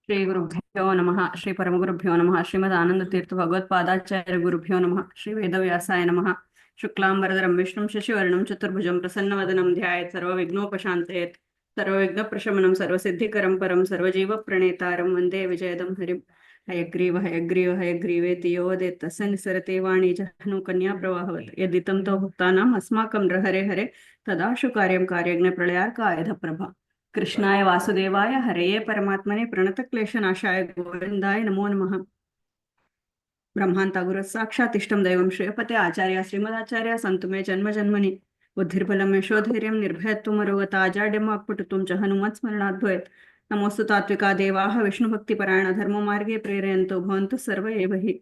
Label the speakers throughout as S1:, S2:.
S1: ಶ್ರೀ ಗುರುಭ್ಯೋ ನಮಃ ಶ್ರೀ ಪರಮಗುರುಭ್ಯೋ ನಮಃ ಶ್ರೀಮದ್ ಆನಂದ ತೀರ್ಥ ಭಗವತ್ಪಾದಾಚಾರ್ಯ ಗುರುಭ್ಯೋ ನಮಃ ಶ್ರೀ ವೇದವ್ಯಾಸಾಯ ನಮಃ ಶುಕ್ಲಾಂಬರಧರಂ ವಿಷ್ಣುಂ ಶಶಿವರ್ಣಂ ಚತುರ್ಭುಜಂ ಪ್ರಸನ್ನವದನಂ ಧ್ಯಾಯೇತ್ ಸರ್ವವಿಘ್ನೋಪಶಾಂತಯೇತ್ ಸರ್ವವಿಘ್ನಪ್ರಶಮನಂ ಸರ್ವಸಿದ್ಧಿಕರಂ ಪರಂ ಸರ್ವಜೀವ ಪ್ರಣೇತಾರಂ ವಂದೇ ವಿಜಯದಂ ಹರಿಂ ಹಯಗ್ರೀವ ಹಯಗ್ರೀವ ಹಯಗ್ರೀವೇತಿ ಯೋ ವದೇತ್ ತಸ್ಯ ನಿಸ್ಸರತೆ ವಾಣಿ ಜಹ್ನು ಕನ್ಯಾ ಪ್ರವಾಹವತ್ ಯದಿತಂ ತೋ ಭಕ್ತಾನಾಂ ಅಸ್ಮಾಕಂ ಹರೆ ಹರೆ ತದಾಶು ಕಾರ್ಯಂ ಕಾರ್ಯಜ್ಞ ಪ್ರಳಯಾರ್ಕಾಯಧ ಪ್ರಭಾ ಕೃಷ್ಣಾಯ ವಾಸುದೇವಾಯ ಹರೆಯೇ ಪರಮಾತ್ಮನೇ ಪ್ರಣತಕ್ಲೇಶನಾಶಾಯ ಗೋವಿಂದಾಯ ನಮೋ ನಮಃ ಬ್ರಹ್ಮಾಂತ ಗುರು ಸಾಕ್ಷಾತ್ ಇಷ್ಟಂ ದೈವಂ ಶ್ರೇಯಪತೆ ಆಚಾರ್ಯ ಶ್ರೀಮದಾಚಾರ್ಯ ಸಂತು ಮೇ ಜನ್ಮ ಜನ್ಮನಿ ಬುದ್ಧಿರ್ಬಲಂ ಯಶೋಧೈರ್ಯಂ ನಿರ್ಭಯತ್ವಂ ಅರೋಗತ ಅಜಾಡ್ಯಂ ಅಕ್ಪಟುತ್ವಂ ಚ ಹನುಮತ್ ಸ್ಮರಣಾದ್ವಯತ್ ನಮೋಸ್ತು ತಾತ್ವಿಕಾ ದೇವಾಹ ವಿಷ್ಣು ಭಕ್ತಿ ಪರಾಯಣ ಧರ್ಮ ಮಾರ್ಗೇ ಪ್ರೇರಯಂತು ಭವಂತು ಸರ್ವ ಏವ ಹಿ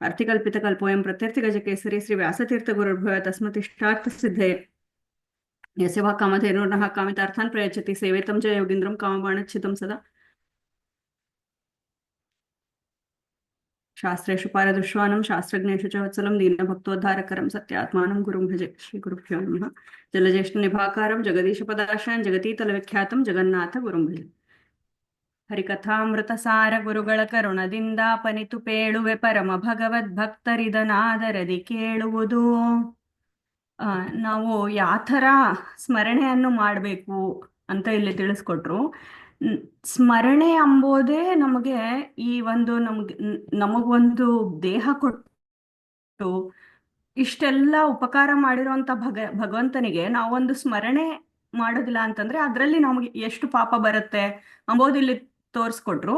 S1: ಅರ್ಥಿಕಲ್ಪಿತಕಲ್ಪೋಯಂ ಪ್ರತ್ಯರ್ಥಿಗಜಕೇಸರಿ ಶ್ರೀ ವ್ಯಾಸತೀರ್ಥ ಗುರುರ್ಭವ ತಸ್ಮತಿಷ್ಟಾರ್ಥ ಸಿದ್ಧಯೇ यस्य वा कामधेनुर्नः कामितार्थान् प्रयच्छति सेवेतं च योगीन्द्रं कामबाणच्छितं सदा शास्त्रेषु पारदृश्वानं शास्त्रज्ञेषु च वत्सलं दीनभक्तोद्धारकरं सत्यात्मानं गुरुं भजे श्रीगुरुभ्यो नमः जलज्येष्ठनिभाकारं जगदीशपदाश्रयं जगतीतलविख्यातं जगन्नाथ गुरुं भजे ಹರಿಕಥಾಮೃತಸಾರ ಗುರುಗಳ ಕರುಣದಿಂದಾಪನಿತು ಪೇಳುವೆ ಪರಮ ಭಗವದ್ಭಕ್ತರಿದನಾದರದಿ ಕೇಳುವುದು. ನಾವು ಯಾವ ಥರ ಸ್ಮರಣೆಯನ್ನು ಮಾಡಬೇಕು ಅಂತ ಇಲ್ಲಿ ತಿಳಿಸ್ಕೊಟ್ರು. ಸ್ಮರಣೆ ಎಂಬುದೇ ನಮಗೆ ಈ ಒಂದು ನಮಗೊಂದು ದೇಹ ಕೊಟ್ಟು ಇಷ್ಟೆಲ್ಲ ಉಪಕಾರ ಮಾಡಿರೋಂಥ ಭಗವಂತನಿಗೆ ನಾವೊಂದು ಸ್ಮರಣೆ ಮಾಡೋದಿಲ್ಲ ಅಂತಂದ್ರೆ ಅದರಲ್ಲಿ ನಮಗೆ ಎಷ್ಟು ಪಾಪ ಬರುತ್ತೆ ಅಂಬೋದು ಇಲ್ಲಿ ತೋರಿಸ್ಕೊಟ್ರು.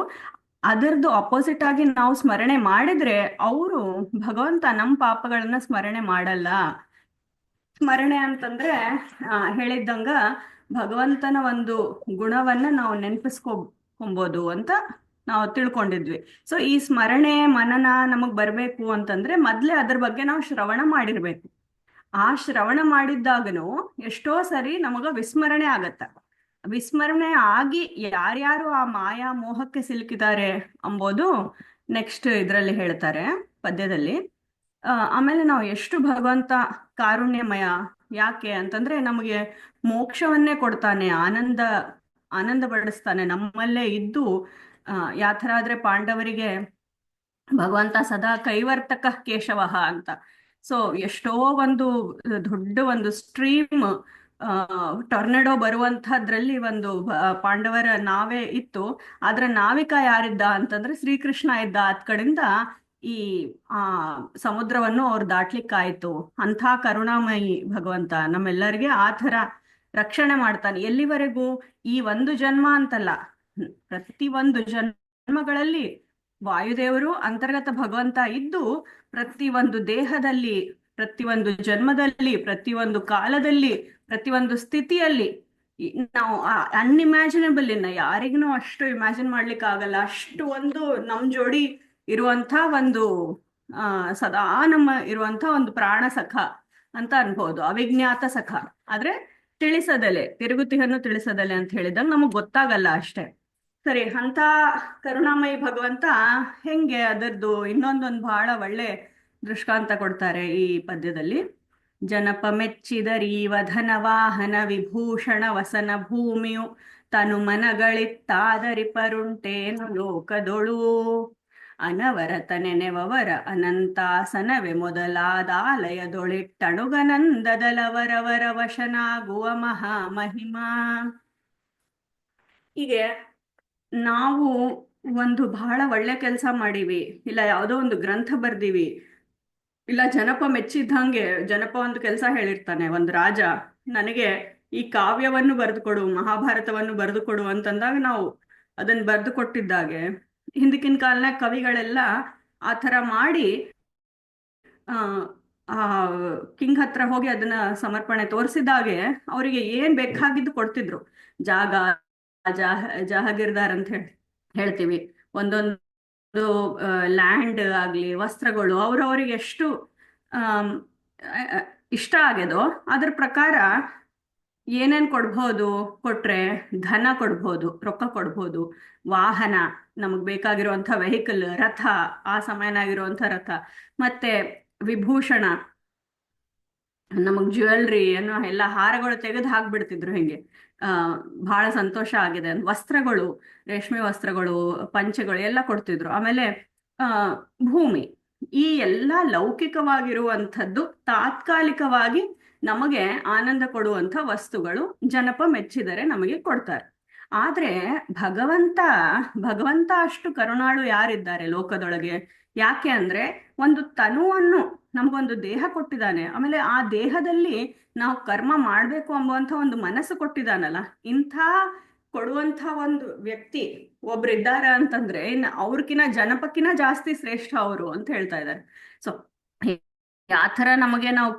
S1: ಅದರದ್ದು ಅಪೋಸಿಟ್ ಆಗಿ ನಾವು ಸ್ಮರಣೆ ಮಾಡಿದ್ರೆ ಅವರು ಭಗವಂತ ನಮ್ಮ ಪಾಪಗಳನ್ನ ಸ್ಮರಣೆ ಮಾಡಲ್ಲ. ಸ್ಮರಣೆ ಅಂತಂದ್ರೆ ಹೇಳಿದ್ದಂಗ ಭಗವಂತನ ಒಂದು ಗುಣವನ್ನ ನಾವು ನೆನಪಿಸ್ಕೊಬೋದು ಅಂತ ನಾವು ತಿಳ್ಕೊಂಡಿದ್ವಿ. ಸೊ ಈ ಸ್ಮರಣೆ ಮನನ ನಮಗ್ ಬರ್ಬೇಕು ಅಂತಂದ್ರೆ ಮೊದ್ಲೇ ಅದ್ರ ಬಗ್ಗೆ ನಾವು ಶ್ರವಣ ಮಾಡಿರ್ಬೇಕು. ಆ ಶ್ರವಣ ಮಾಡಿದ್ದಾಗನು ಎಷ್ಟೋ ಸರಿ ನಮಗ ವಿಸ್ಮರಣೆ ಆಗತ್ತ. ವಿಸ್ಮರಣೆ ಆಗಿ ಯಾರ್ಯಾರು ಆ ಮಾಯಾ ಮೋಹಕ್ಕೆ ಸಿಲುಕಿದ್ದಾರೆ ಅಂಬೋದು ನೆಕ್ಸ್ಟ್ ಇದ್ರಲ್ಲಿ ಹೇಳ್ತಾರೆ ಪದ್ಯದಲ್ಲಿ. ಆಮೇಲೆ ನಾವು ಎಷ್ಟು ಭಗವಂತ ಕಾರುಣ್ಯಮಯ, ಯಾಕೆ ಅಂತಂದ್ರೆ ನಮಗೆ ಮೋಕ್ಷವನ್ನೇ ಕೊಡ್ತಾನೆ, ಆನಂದ ಪಡಿಸ್ತಾನೆ ನಮ್ಮಲ್ಲೇ ಇದ್ದು. ಯಾವ ಥರ ಆದ್ರೆ ಪಾಂಡವರಿಗೆ ಭಗವಂತ ಸದಾ ಕೈವರ್ತಕ ಕೇಶವಃ ಅಂತ. ಸೊ ಎಷ್ಟೋ ಒಂದು ದೊಡ್ಡ ಒಂದು ಸ್ಟ್ರೀಮ್ ಟೊರ್ನೆಡೋ ಬರುವಂತಹದ್ರಲ್ಲಿ ಒಂದು ಪಾಂಡವರ ನಾವೇ ಇತ್ತು. ಆದ್ರೆ ನಾವಿಕ ಯಾರಿದ್ದ ಅಂತಂದ್ರೆ ಶ್ರೀಕೃಷ್ಣ ಇದ್ದ. ಅದ್ ಕಡೆಯಿಂದ ಈ ಸಮುದ್ರವನ್ನು ಅವ್ರು ದಾಟ್ಲಿಕ್ಕಾಯ್ತು. ಅಂಥ ಕರುಣಾಮಯಿ ಭಗವಂತ ನಮ್ಮೆಲ್ಲರಿಗೆ ಆ ಥರ ರಕ್ಷಣೆ ಮಾಡ್ತಾನೆ. ಎಲ್ಲಿವರೆಗೂ? ಈ ಒಂದು ಜನ್ಮ ಅಂತಲ್ಲ, ಪ್ರತಿ ಒಂದು ಜನ್ಮಗಳಲ್ಲಿ ವಾಯುದೇವರು ಅಂತರ್ಗತ ಭಗವಂತ ಇದ್ದು ಪ್ರತಿಯೊಂದು ದೇಹದಲ್ಲಿ, ಪ್ರತಿಯೊಂದು ಜನ್ಮದಲ್ಲಿ, ಪ್ರತಿಯೊಂದು ಕಾಲದಲ್ಲಿ, ಪ್ರತಿಯೊಂದು ಸ್ಥಿತಿಯಲ್ಲಿ ನಾವು ಅನ್ಇಮ್ಯಾಜಿನಬಲ್ ಇನ್ನ ಯಾರಿಗೂ ಅಷ್ಟು ಇಮ್ಯಾಜಿನ್ ಮಾಡ್ಲಿಕ್ಕೆ ಆಗಲ್ಲ. ಅಷ್ಟು ಒಂದು ನಮ್ ಜೋಡಿ ಇರುವಂತ ಒಂದು ಸದಾ ನಮ್ಮ ಇರುವಂತ ಒಂದು ಪ್ರಾಣ ಸಖ ಅಂತ ಅನ್ಬೋದು, ಅವಿಜ್ಞಾತ ಸಖ. ಆದ್ರೆ ತಿಳಿಸದಲೆ, ತಿರುಗುತಿಯನ್ನು ತಿಳಿಸದಲೆ ಅಂತ ಹೇಳಿದಾಗ ನಮಗ್ ಗೊತ್ತಾಗಲ್ಲ ಅಷ್ಟೇ. ಸರಿ, ಅಂತ ಕರುಣಾಮಯಿ ಭಗವಂತ ಹೆಂಗೆ ಅದರದ್ದು ಇನ್ನೊಂದೊಂದು ಬಹಳ ಒಳ್ಳೆ ದೃಷ್ಟಾಂತ ಕೊಡ್ತಾರೆ ಈ ಪದ್ಯದಲ್ಲಿ. ಜನಪ ಮೆಚ್ಚಿದರೀವ ಧನ ವಾಹನ ವಿಭೂಷಣ ವಸನ ಭೂಮಿಯು ತನು ಮನಗಳಿತ್ತಾದರಿ ಪರುಂಟೇನು ಲೋಕದೊಳು ಅನವರತ ನೆನೆವವರ ಅನಂತಾಸನವೇ ಮೊದಲಾದಾಲಯದೊಳಿಟ್ಟಣುಗನಂದದಲವರವರ ವಶನಾಗುವ ಮಹಾಮಹಿಮಾ. ಹೀಗೆ ನಾವು ಒಂದು ಬಹಳ ಒಳ್ಳೆ ಕೆಲಸ ಮಾಡೀವಿ, ಇಲ್ಲ ಯಾವುದೋ ಒಂದು ಗ್ರಂಥ ಬರ್ದೀವಿ, ಇಲ್ಲ ಜನಪ ಮೆಚ್ಚಿದ್ದಂಗೆ ಜನಪ ಒಂದು ಕೆಲಸ ಹೇಳಿರ್ತಾನೆ, ಒಂದು ರಾಜ ನನಗೆ ಈ ಕಾವ್ಯವನ್ನು ಬರೆದು ಕೊಡು, ಮಹಾಭಾರತವನ್ನು ಬರೆದು ಕೊಡು ಅಂತಂದಾಗ ನಾವು ಅದನ್ನ ಬರೆದು ಕೊಟ್ಟಿದ್ದಾಗೆ ಹಿಂದಕ್ಕಿನ ಕಾಲನಾಗ ಕವಿಗಳೆಲ್ಲ ಆ ಥರ ಮಾಡಿ ಕಿಂಗ್ ಹತ್ರ ಹೋಗಿ ಅದನ್ನ ಸಮರ್ಪಣೆ ತೋರಿಸಿದಾಗೆ ಅವರಿಗೆ ಏನ್ ಬೇಕಾಗಿದ್ದು ಕೊಡ್ತಿದ್ರು. ಜಾಗ, ಜಹಾಗೀರ್ದಾರ್ ಅಂತ ಹೇಳ್ತೀವಿ, ಒಂದೊಂದು ಲ್ಯಾಂಡ್ ಆಗ್ಲಿ, ವಸ್ತ್ರಗಳು ಅವ್ರವ್ರಿಗೆ ಎಷ್ಟು ಇಷ್ಟ ಆಗ್ಯದೋ ಅದ್ರ ಪ್ರಕಾರ ಏನೇನ್ ಕೊಡ್ಬೋದು, ಕೊಟ್ರೆ ಧನ ಕೊಡ್ಬೋದು, ರೊಕ್ಕ ಕೊಡ್ಬೋದು, ವಾಹನ ನಮಗ್ ಬೇಕಾಗಿರುವಂಥ ವೆಹಿಕಲ್, ರಥ, ಆ ಸಮಯನಾಗಿರುವಂಥ ರಥ, ಮತ್ತೆ ವಿಭೂಷಣ ನಮಗ್ ಜ್ಯುವೆಲ್ರಿ ಏನೋ ಎಲ್ಲ ಹಾರಗಳು ತೆಗೆದು ಹಾಕ್ಬಿಡ್ತಿದ್ರು ಹಿಂಗೆ. ಆ ಬಹಳ ಸಂತೋಷ ಆಗಿದೆ ಅಂತ. ವಸ್ತ್ರಗಳು, ರೇಷ್ಮೆ ವಸ್ತ್ರಗಳು, ಪಂಚೆಗಳು ಎಲ್ಲ ಕೊಡ್ತಿದ್ರು. ಆಮೇಲೆ ಆ ಭೂಮಿ, ಈ ಎಲ್ಲ ಲೌಕಿಕವಾಗಿರುವಂಥದ್ದು ತಾತ್ಕಾಲಿಕವಾಗಿ ನಮಗೆ ಆನಂದ ಕೊಡುವಂಥ ವಸ್ತುಗಳು ಜನಪ ಮೆಚ್ಚಿದರೆ ನಮಗೆ ಕೊಡ್ತಾರೆ. ಆದ್ರೆ ಭಗವಂತ ಭಗವಂತ ಅಷ್ಟು ಕರುಣಾಳು ಯಾರಿದ್ದಾರೆ ಲೋಕದೊಳಗೆ? ಯಾಕೆ ಅಂದ್ರೆ ಒಂದು ತನುವನ್ನು, ನಮಗೊಂದು ದೇಹ ಕೊಟ್ಟಿದ್ದಾನೆ, ಆಮೇಲೆ ಆ ದೇಹದಲ್ಲಿ ನಾವು ಕರ್ಮ ಮಾಡ್ಬೇಕು ಎಂಬುವಂಥ ಒಂದು ಮನಸ್ಸು ಕೊಟ್ಟಿದ್ದಾನಲ್ಲ. ಇಂಥ ಕೊಡುವಂಥ ಒಂದು ವ್ಯಕ್ತಿ ಒಬ್ರಿದ್ದಾರೆ ಅಂತಂದ್ರೆ ಇನ್ನು ಅವ್ರಕಿನ ಜನಪಕ್ಕಿನ ಜಾಸ್ತಿ ಶ್ರೇಷ್ಠ ಅವರು ಅಂತ ಹೇಳ್ತಾ ಇದ್ದಾರೆ. ಸೊ ಆ ಥರ ನಮಗೆ ನಾವು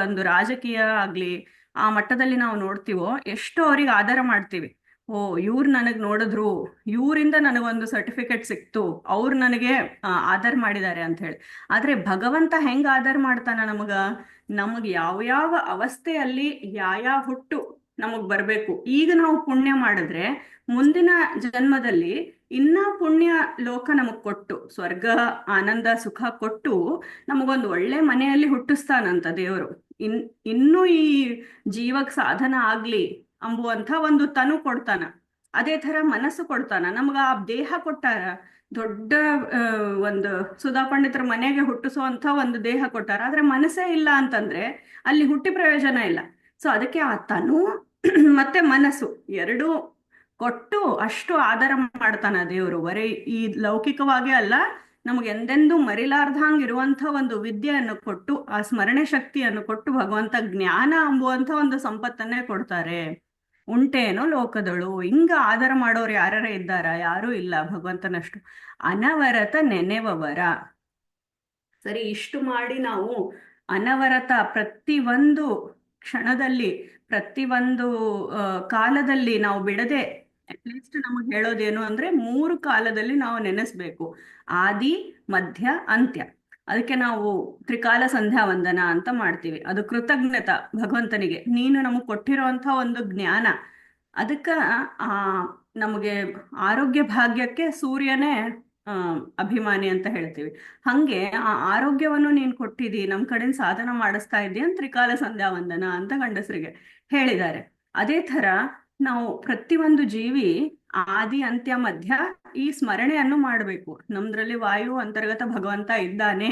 S1: ಒಂದು ರಾಜಕೀಯ ಆಗ್ಲಿ ಆ ಮಟ್ಟದಲ್ಲಿ ನಾವು ನೋಡ್ತೀವೋ, ಎಷ್ಟು ಅವ್ರಿಗೆ ಆಧಾರ ಮಾಡ್ತೀವಿ. ಓ, ಇವ್ರು ನನಗ್ ನೋಡಿದ್ರು, ಇವರಿಂದ ನನಗೊಂದು ಸರ್ಟಿಫಿಕೇಟ್ ಸಿಕ್ತು, ಅವ್ರು ನನಗೆ ಆಧಾರ್ ಮಾಡಿದ್ದಾರೆ ಅಂತ ಹೇಳಿ. ಆದ್ರೆ ಭಗವಂತ ಹೆಂಗ್ ಆಧಾರ್ ಮಾಡ್ತಾನ ನಮಗ? ನಮಗ್ ಯಾವ್ಯಾವ ಅವಸ್ಥೆಯಲ್ಲಿ ಯಾವ ಹುಟ್ಟು ನಮಗ್ ಬರ್ಬೇಕು. ಈಗ ನಾವು ಪುಣ್ಯ ಮಾಡಿದ್ರೆ ಮುಂದಿನ ಜನ್ಮದಲ್ಲಿ ಇನ್ನ ಪುಣ್ಯ ಲೋಕ ನಮಗ್ ಕೊಟ್ಟು, ಸ್ವರ್ಗ ಆನಂದ ಸುಖ ಕೊಟ್ಟು ನಮಗೊಂದು ಒಳ್ಳೆ ಮನೆಯಲ್ಲಿ ಹುಟ್ಟಿಸ್ತಾನಂತ ದೇವರು. ಇನ್ ಇನ್ನೂ ಈ ಜೀವಕ್ ಸಾಧನ ಆಗ್ಲಿ ಅಂಬುವಂಥ ಒಂದು ತನು ಕೊಡ್ತಾನ. ಅದೇ ತರ ಮನಸ್ಸು ಕೊಡ್ತಾನ. ನಮ್ಗ ಆ ದೇಹ ಕೊಟ್ಟಾರ, ದೊಡ್ಡ ಒಂದು ಸುಧಾ ಪಂಡಿತರ ಮನೆಗೆ ಹುಟ್ಟಿಸುವಂತ ಒಂದು ದೇಹ ಕೊಟ್ಟಾರ. ಆದ್ರೆ ಮನಸ್ಸೇ ಇಲ್ಲ ಅಂತಂದ್ರೆ ಅಲ್ಲಿ ಹುಟ್ಟಿ ಪ್ರಯೋಜನ ಇಲ್ಲ. ಸೊ ಅದಕ್ಕೆ ಆ ತನು ಮತ್ತೆ ಮನಸ್ಸು ಎರಡೂ ಕೊಟ್ಟು ಅಷ್ಟು ಆಧಾರ ಮಾಡ್ತಾನ ದೇವರು. ಬರೀ ಈ ಲೌಕಿಕವಾಗಿ ಅಲ್ಲ, ನಮ್ಗೆ ಎಂದೆಂದೂ ಮರಿಲಾರ್ದಂಗ್ ಇರುವಂತ ಒಂದು ವಿದ್ಯೆಯನ್ನು ಕೊಟ್ಟು, ಆ ಸ್ಮರಣೆ ಶಕ್ತಿಯನ್ನು ಕೊಟ್ಟು ಭಗವಂತ ಜ್ಞಾನ ಎಂಬುವಂತ ಒಂದು ಸಂಪತ್ತನ್ನೇ ಕೊಡ್ತಾರೆ. ಉಂಟೇನೋ ಲೋಕದಳು ಹಿಂಗ ಆಧಾರ ಮಾಡೋರು ಯಾರ ಇದ್ದಾರ? ಯಾರೂ ಇಲ್ಲ ಭಗವಂತನಷ್ಟು. ಅನವರತ ನೆನೆವವರ. ಸರಿ, ಇಷ್ಟು ಮಾಡಿ ನಾವು ಅನವರತ ಪ್ರತಿಯೊಂದು ಕ್ಷಣದಲ್ಲಿ, ಪ್ರತಿಯೊಂದು ಕಾಲದಲ್ಲಿ ನಾವು ಬಿಡದೆ, ಅಟ್ಲೀಸ್ಟ್ ನಮಗೆ ಹೇಳೋದೇನು ಅಂದ್ರೆ 3 ಕಾಲದಲ್ಲಿ ನಾವು ನೆನೆಸ್ಬೇಕು: ಆದಿ, ಮಧ್ಯ, ಅಂತ್ಯ. ಅದಕ್ಕೆ ನಾವು ತ್ರಿಕಾಲ ಸಂಧ್ಯಾ ವಂದನ ಅಂತ ಮಾಡ್ತೀವಿ. ಅದು ಕೃತಜ್ಞತ ಭಗವಂತನಿಗೆ, ನೀನು ನಮಗೆ ಕೊಟ್ಟಿರೋಂಥ ಒಂದು ಜ್ಞಾನ. ಅದಕ್ಕ ಆ ನಮಗೆ ಆರೋಗ್ಯ ಭಾಗ್ಯಕ್ಕೆ ಸೂರ್ಯನೇ ಅಭಿಮಾನಿ ಅಂತ ಹೇಳ್ತೀವಿ. ಹಂಗೆ ಆ ಆರೋಗ್ಯವನ್ನು ನೀನು ಕೊಟ್ಟಿದಿ, ನಮ್ ಕಡೆಯಿಂದ ಸಾಧನ ಮಾಡಿಸ್ತಾ ಇದ್ದೀಯ ಅಂತ ತ್ರಿಕಾಲ ಸಂಧ್ಯಾ ವಂದನ ಅಂತ ಗಂಡಸರಿಗೆ ಹೇಳಿದ್ದಾರೆ. ಅದೇ ತರ ನಾವು ಪ್ರತಿಯೊಂದು ಜೀವಿ ಆದಿ ಅಂತ್ಯ ಮಧ್ಯ ಈ ಸ್ಮರಣೆಯನ್ನು ಮಾಡಬೇಕು. ನಮ್ದ್ರಲ್ಲಿ ವಾಯು ಅಂತರ್ಗತ ಭಗವಂತ ಇದ್ದಾನೆ,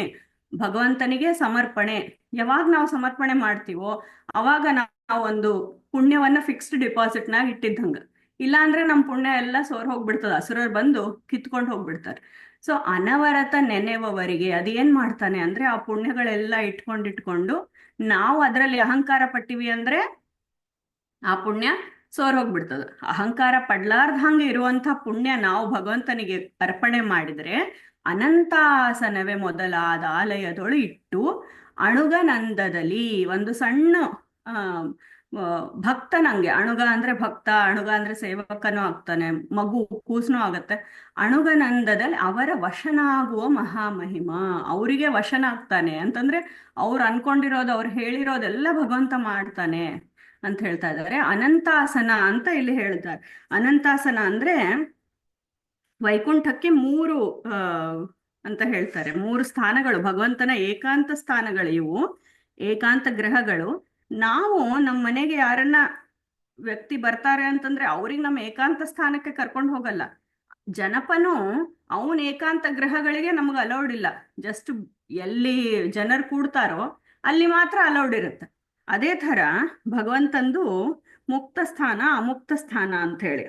S1: ಭಗವಂತನಿಗೆ ಸಮರ್ಪಣೆ. ಯಾವಾಗ ನಾವು ಸಮರ್ಪಣೆ ಮಾಡ್ತೀವೋ ಅವಾಗ ನಾವು ಒಂದು ಪುಣ್ಯವನ್ನ ಫಿಕ್ಸ್ಡ್ ಡಿಪಾಸಿಟ್ನಾಗ ಇಟ್ಟಿದ್ದಂಗ. ಇಲ್ಲ ಅಂದ್ರೆ ನಮ್ ಪುಣ್ಯ ಎಲ್ಲ ಸೋರ್ ಹೋಗ್ಬಿಡ್ತದ, ಅಸುರರು ಬಂದು ಕಿತ್ಕೊಂಡು ಹೋಗ್ಬಿಡ್ತಾರೆ. ಸೊ ಅನವರತ ನೆನೆವವರಿಗೆ ಅದೇನ್ ಮಾಡ್ತಾನೆ ಅಂದ್ರೆ ಆ ಪುಣ್ಯಗಳೆಲ್ಲ ಇಟ್ಕೊಂಡು ನಾವು ಅದರಲ್ಲಿ ಅಹಂಕಾರ ಪಟ್ಟಿವಿ ಅಂದ್ರೆ ಆ ಪುಣ್ಯ ಸೋರ್ ಹೋಗ್ಬಿಡ್ತದ. ಅಹಂಕಾರ ಪಡ್ಲಾರ್ದಂಗೆ ಇರುವಂತ ಪುಣ್ಯ ನಾವು ಭಗವಂತನಿಗೆ ಅರ್ಪಣೆ ಮಾಡಿದ್ರೆ ಅನಂತಾಸನವೇ ಮೊದಲಾದ ಆಲಯದೊಳು ಇಟ್ಟು ಅಣುಗನಂದದಲ್ಲಿ ಒಂದು ಸಣ್ಣ ಆ ಭಕ್ತನಂಗೆ, ಅಣುಗ ಅಂದ್ರೆ ಭಕ್ತ, ಅಣುಗ ಅಂದ್ರೆ ಸೇವಕನೂ ಆಗ್ತಾನೆ, ಮಗು ಕೂಸ್ನೂ ಆಗತ್ತೆ. ಅಣುಗನಂದದಲ್ಲಿ ಅವರ ವಶನಾಗುವ ಮಹಾಮಹಿಮ, ಅವರಿಗೆ ವಶನಾಗ್ತಾನೆ ಅಂತಂದ್ರೆ ಅವ್ರು ಅನ್ಕೊಂಡಿರೋದು, ಅವ್ರು ಹೇಳಿರೋದೆಲ್ಲ ಭಗವಂತ ಮಾಡ್ತಾನೆ ಅಂತ ಹೇಳ್ತಾ ಇದ್ದಾರೆ. ಅನಂತಾಸನ ಅಂತ ಇಲ್ಲಿ ಹೇಳ್ತಾರೆ. ಅನಂತಾಸನ ಅಂದ್ರೆ ವೈಕುಂಠಕ್ಕೆ 3 ಅಂತ ಹೇಳ್ತಾರೆ. 3 ಸ್ಥಾನಗಳು, ಭಗವಂತನ ಏಕಾಂತ ಸ್ಥಾನಗಳು ಇವು, ಏಕಾಂತ ಗ್ರಹಗಳು. ನಾವು ನಮ್ಮ ಮನೆಗೆ ಯಾರನ್ನ ವ್ಯಕ್ತಿ ಬರ್ತಾರೆ ಅಂತಂದ್ರೆ ಅವ್ರಿಗೆ ನಮ್ಮ ಏಕಾಂತ ಸ್ಥಾನಕ್ಕೆ ಕರ್ಕೊಂಡು ಹೋಗಲ್ಲ. ಜನಪನು ಅವನ್ ಏಕಾಂತ ಗ್ರಹಗಳಿಗೆ ನಮ್ಗೆ ಅಲೌಡ್ ಇಲ್ಲ. ಜಸ್ಟ್ ಎಲ್ಲಿ ಜನರು ಕೂಡ್ತಾರೋ ಅಲ್ಲಿ ಮಾತ್ರ ಅಲೌಡ್ ಇರುತ್ತೆ. ಅದೇ ತರ ಭಗವಂತಂದು ಮುಕ್ತ ಸ್ಥಾನ, ಅಮುಕ್ತ ಸ್ಥಾನ ಅಂತ ಹೇಳಿ.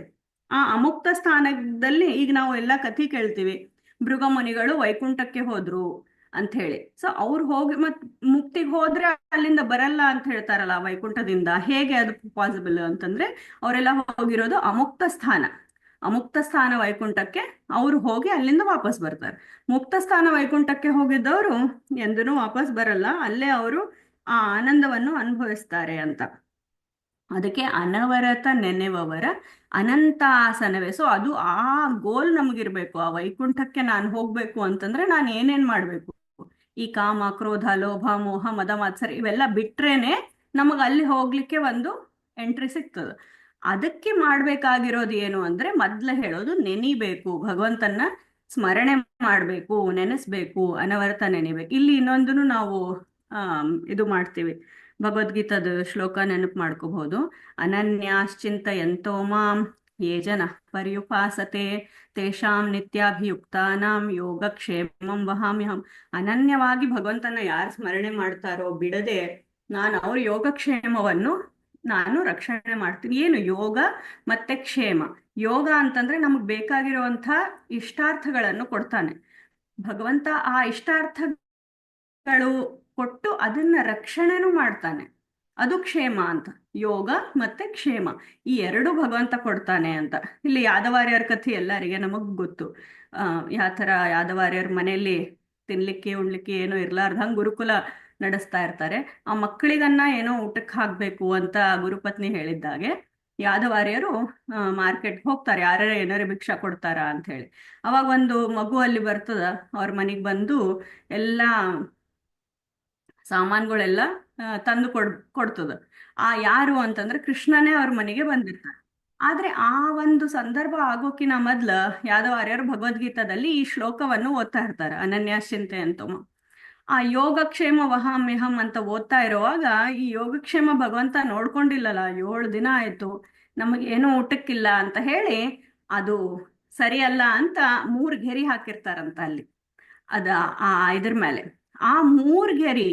S1: ಆ ಅಮುಕ್ತ ಸ್ಥಾನದಲ್ಲಿ ಈಗ ನಾವು ಎಲ್ಲ ಕಥೆ ಕೇಳ್ತೀವಿ, ಭೃಗಮುನಿಗಳು ವೈಕುಂಠಕ್ಕೆ ಹೋದ್ರು ಅಂತ ಹೇಳಿ. ಸೊ ಅವ್ರು ಹೋಗಿ ಮತ್ ಮುಕ್ತಿಗೆ ಹೋದ್ರೆ ಅಲ್ಲಿಂದ ಬರಲ್ಲ ಅಂತ ಹೇಳ್ತಾರಲ್ಲ ವೈಕುಂಠದಿಂದ. ಹೇಗೆ ಅದು ಪಾಸಿಬಲ್ ಅಂತಂದ್ರೆ ಅವರೆಲ್ಲ ಹೋಗಿರೋದು ಅಮುಕ್ತ ಸ್ಥಾನ. ಅಮುಕ್ತ ಸ್ಥಾನ ವೈಕುಂಠಕ್ಕೆ ಅವರು ಹೋಗಿ ಅಲ್ಲಿಂದ ವಾಪಸ್ ಬರ್ತಾರೆ. ಮುಕ್ತ ಸ್ಥಾನ ವೈಕುಂಠಕ್ಕೆ ಹೋಗಿದ್ದವರು ಎಂದೂ ವಾಪಸ್ ಬರಲ್ಲ, ಅಲ್ಲೇ ಅವರು ಆ ಆನಂದವನ್ನು ಅನುಭವಿಸ್ತಾರೆ ಅಂತ. ಅದಕ್ಕೆ ಅನವರತ ನೆನೆವವರ ಅನಂತಾಸನವೇ. ಸೊ ಅದು ಆ ಗೋಲ್ ನಮಗಿರ್ಬೇಕು. ಆ ವೈಕುಂಠಕ್ಕೆ ನಾನು ಹೋಗ್ಬೇಕು ಅಂತಂದ್ರೆ ನಾನು ಏನೇನ್ ಮಾಡ್ಬೇಕು? ಈ ಕಾಮ, ಕ್ರೋಧ, ಲೋಭ, ಮೋಹ, ಮದ, ಮಾತ್ಸರ ಇವೆಲ್ಲ ಬಿಟ್ರೇನೆ ನಮಗ್ ಅಲ್ಲಿ ಹೋಗ್ಲಿಕ್ಕೆ ಒಂದು ಎಂಟ್ರಿ ಸಿಗ್ತದೆ. ಅದಕ್ಕೆ ಮಾಡ್ಬೇಕಾಗಿರೋದು ಏನು ಅಂದ್ರೆ ಮೊದ್ಲ ಹೇಳೋದು ನೆನಿಬೇಕು, ಭಗವಂತನ ಸ್ಮರಣೆ ಮಾಡ್ಬೇಕು, ನೆನೆಸ್ಬೇಕು, ಅನವರತ ನೆನಿಬೇಕು. ಇಲ್ಲಿ ಇನ್ನೊಂದನ್ನು ನಾವು ಇದು ಮಾಡ್ತೀವಿ. ಭಗವದ್ಗೀತದ ಶ್ಲೋಕ ನೆನಪು ಮಾಡ್ಕೋಬಹುದು. ಅನನ್ಯಾಶ್ಚಿಂತಯಂತೋ ಮಾಂ ಯೇ ಜನ ಪರ್ಯುಪಾಸತೆ ತೇಷಾಂ ನಿತ್ಯಾಭಿಯುಕ್ತಾನಾಂ ಯೋಗಕ್ಷೇಮಂ ವಹಾಮ್ಯಹಂ. ಅನನ್ಯವಾಗಿ ಭಗವಂತನ ಯಾರು ಸ್ಮರಣೆ ಮಾಡ್ತಾರೋ ಬಿಡದೆ ನಾನು ಅವ್ರ ಯೋಗಕ್ಷೇಮವನ್ನು ನಾನು ರಕ್ಷಣೆ ಮಾಡ್ತೀನಿ. ಏನು ಯೋಗ ಮತ್ತೆ ಕ್ಷೇಮ? ಯೋಗ ಅಂತಂದ್ರೆ ನಮಗ್ ಬೇಕಾಗಿರುವಂಥ ಇಷ್ಟಾರ್ಥಗಳನ್ನು ಕೊಡ್ತಾನೆ ಭಗವಂತ. ಆ ಇಷ್ಟಾರ್ಥಗಳು ಕೊಟ್ಟು ಅದನ್ನ ರಕ್ಷಣೆನೂ ಮಾಡ್ತಾನೆ. ಅದು ಕ್ಷೇಮ ಅಂತ. ಯೋಗ ಮತ್ತೆ ಕ್ಷೇಮ ಈ ಎರಡು ಭಗವಂತ ಕೊಡ್ತಾನೆ ಅಂತ. ಇಲ್ಲಿ ಯಾದವಾರ್ಯರ ಕಥೆ ಎಲ್ಲರಿಗೆ ನಮಗ್ ಗೊತ್ತು. ಯಾವ ತರ ಯಾದವಾರ್ಯರ ಮನೆಯಲ್ಲಿ ತಿನ್ಲಿಕ್ಕೆ ಉಣ್ಲಿಕ್ಕೆ ಏನೋ ಇರ್ಲಾರ್ದಂಗ್ ಗುರುಕುಲ ನಡೆಸ್ತಾ ಇರ್ತಾರೆ. ಆ ಮಕ್ಕಳಿಗನ್ನ ಏನೋ ಊಟಕ್ಕೆ ಹಾಕ್ಬೇಕು ಅಂತ ಗುರುಪತ್ನಿ ಹೇಳಿದ್ದಾಗೆ ಯಾದವಾರ್ಯರು ಮಾರ್ಕೆಟ್ಗೆ ಹೋಗ್ತಾರೆ, ಯಾರ್ಯಾರ ಏನಾರು ಭಿಕ್ಷಾ ಕೊಡ್ತಾರ ಅಂತ ಹೇಳಿ. ಅವಾಗ ಒಂದು ಮಗು ಅಲ್ಲಿ ಬರ್ತದ, ಅವ್ರ ಮನೆಗ್ ಬಂದು ಎಲ್ಲ ಸಾಮಾನುಗಳೆಲ್ಲ ತಂದು ಕೊಡ್ತದ. ಆ ಯಾರು ಅಂತಂದ್ರೆ ಕೃಷ್ಣನೇ ಅವ್ರ ಮನೆಗೆ ಬಂದಿರ್ತಾರೆ. ಆದ್ರೆ ಆ ಒಂದು ಸಂದರ್ಭ ಆಗೋಕಿನ ಮೊದ್ಲ ಯಾದವಾರ್ಯರು ಭಗವದ್ಗೀತಾದಲ್ಲಿ ಈ ಶ್ಲೋಕವನ್ನು ಓದ್ತಾ ಇರ್ತಾರೆ, ಅನನ್ಯಾಶ್ಚಿಂತೆ ಅಂತ. ಆ ಯೋಗಕ್ಷೇಮ ವಹಾಮ್ಯಹಂ ಅಂತ ಓದ್ತಾ ಇರುವಾಗ ಈ ಯೋಗಕ್ಷೇಮ ಭಗವಂತ ನೋಡ್ಕೊಂಡಿಲ್ಲಲ್ಲ, 7 ದಿನ ಆಯ್ತು ನಮಗೇನೋ ಊಟಕ್ಕಿಲ್ಲ ಅಂತ ಹೇಳಿ ಅದು ಸರಿಯಲ್ಲ ಅಂತ 3 ಗೆರಿ ಹಾಕಿರ್ತಾರಂತ ಅಲ್ಲಿ ಅದ ಆ ಇದ್ರ ಮೇಲೆ. ಆ 3 ಗೆರಿ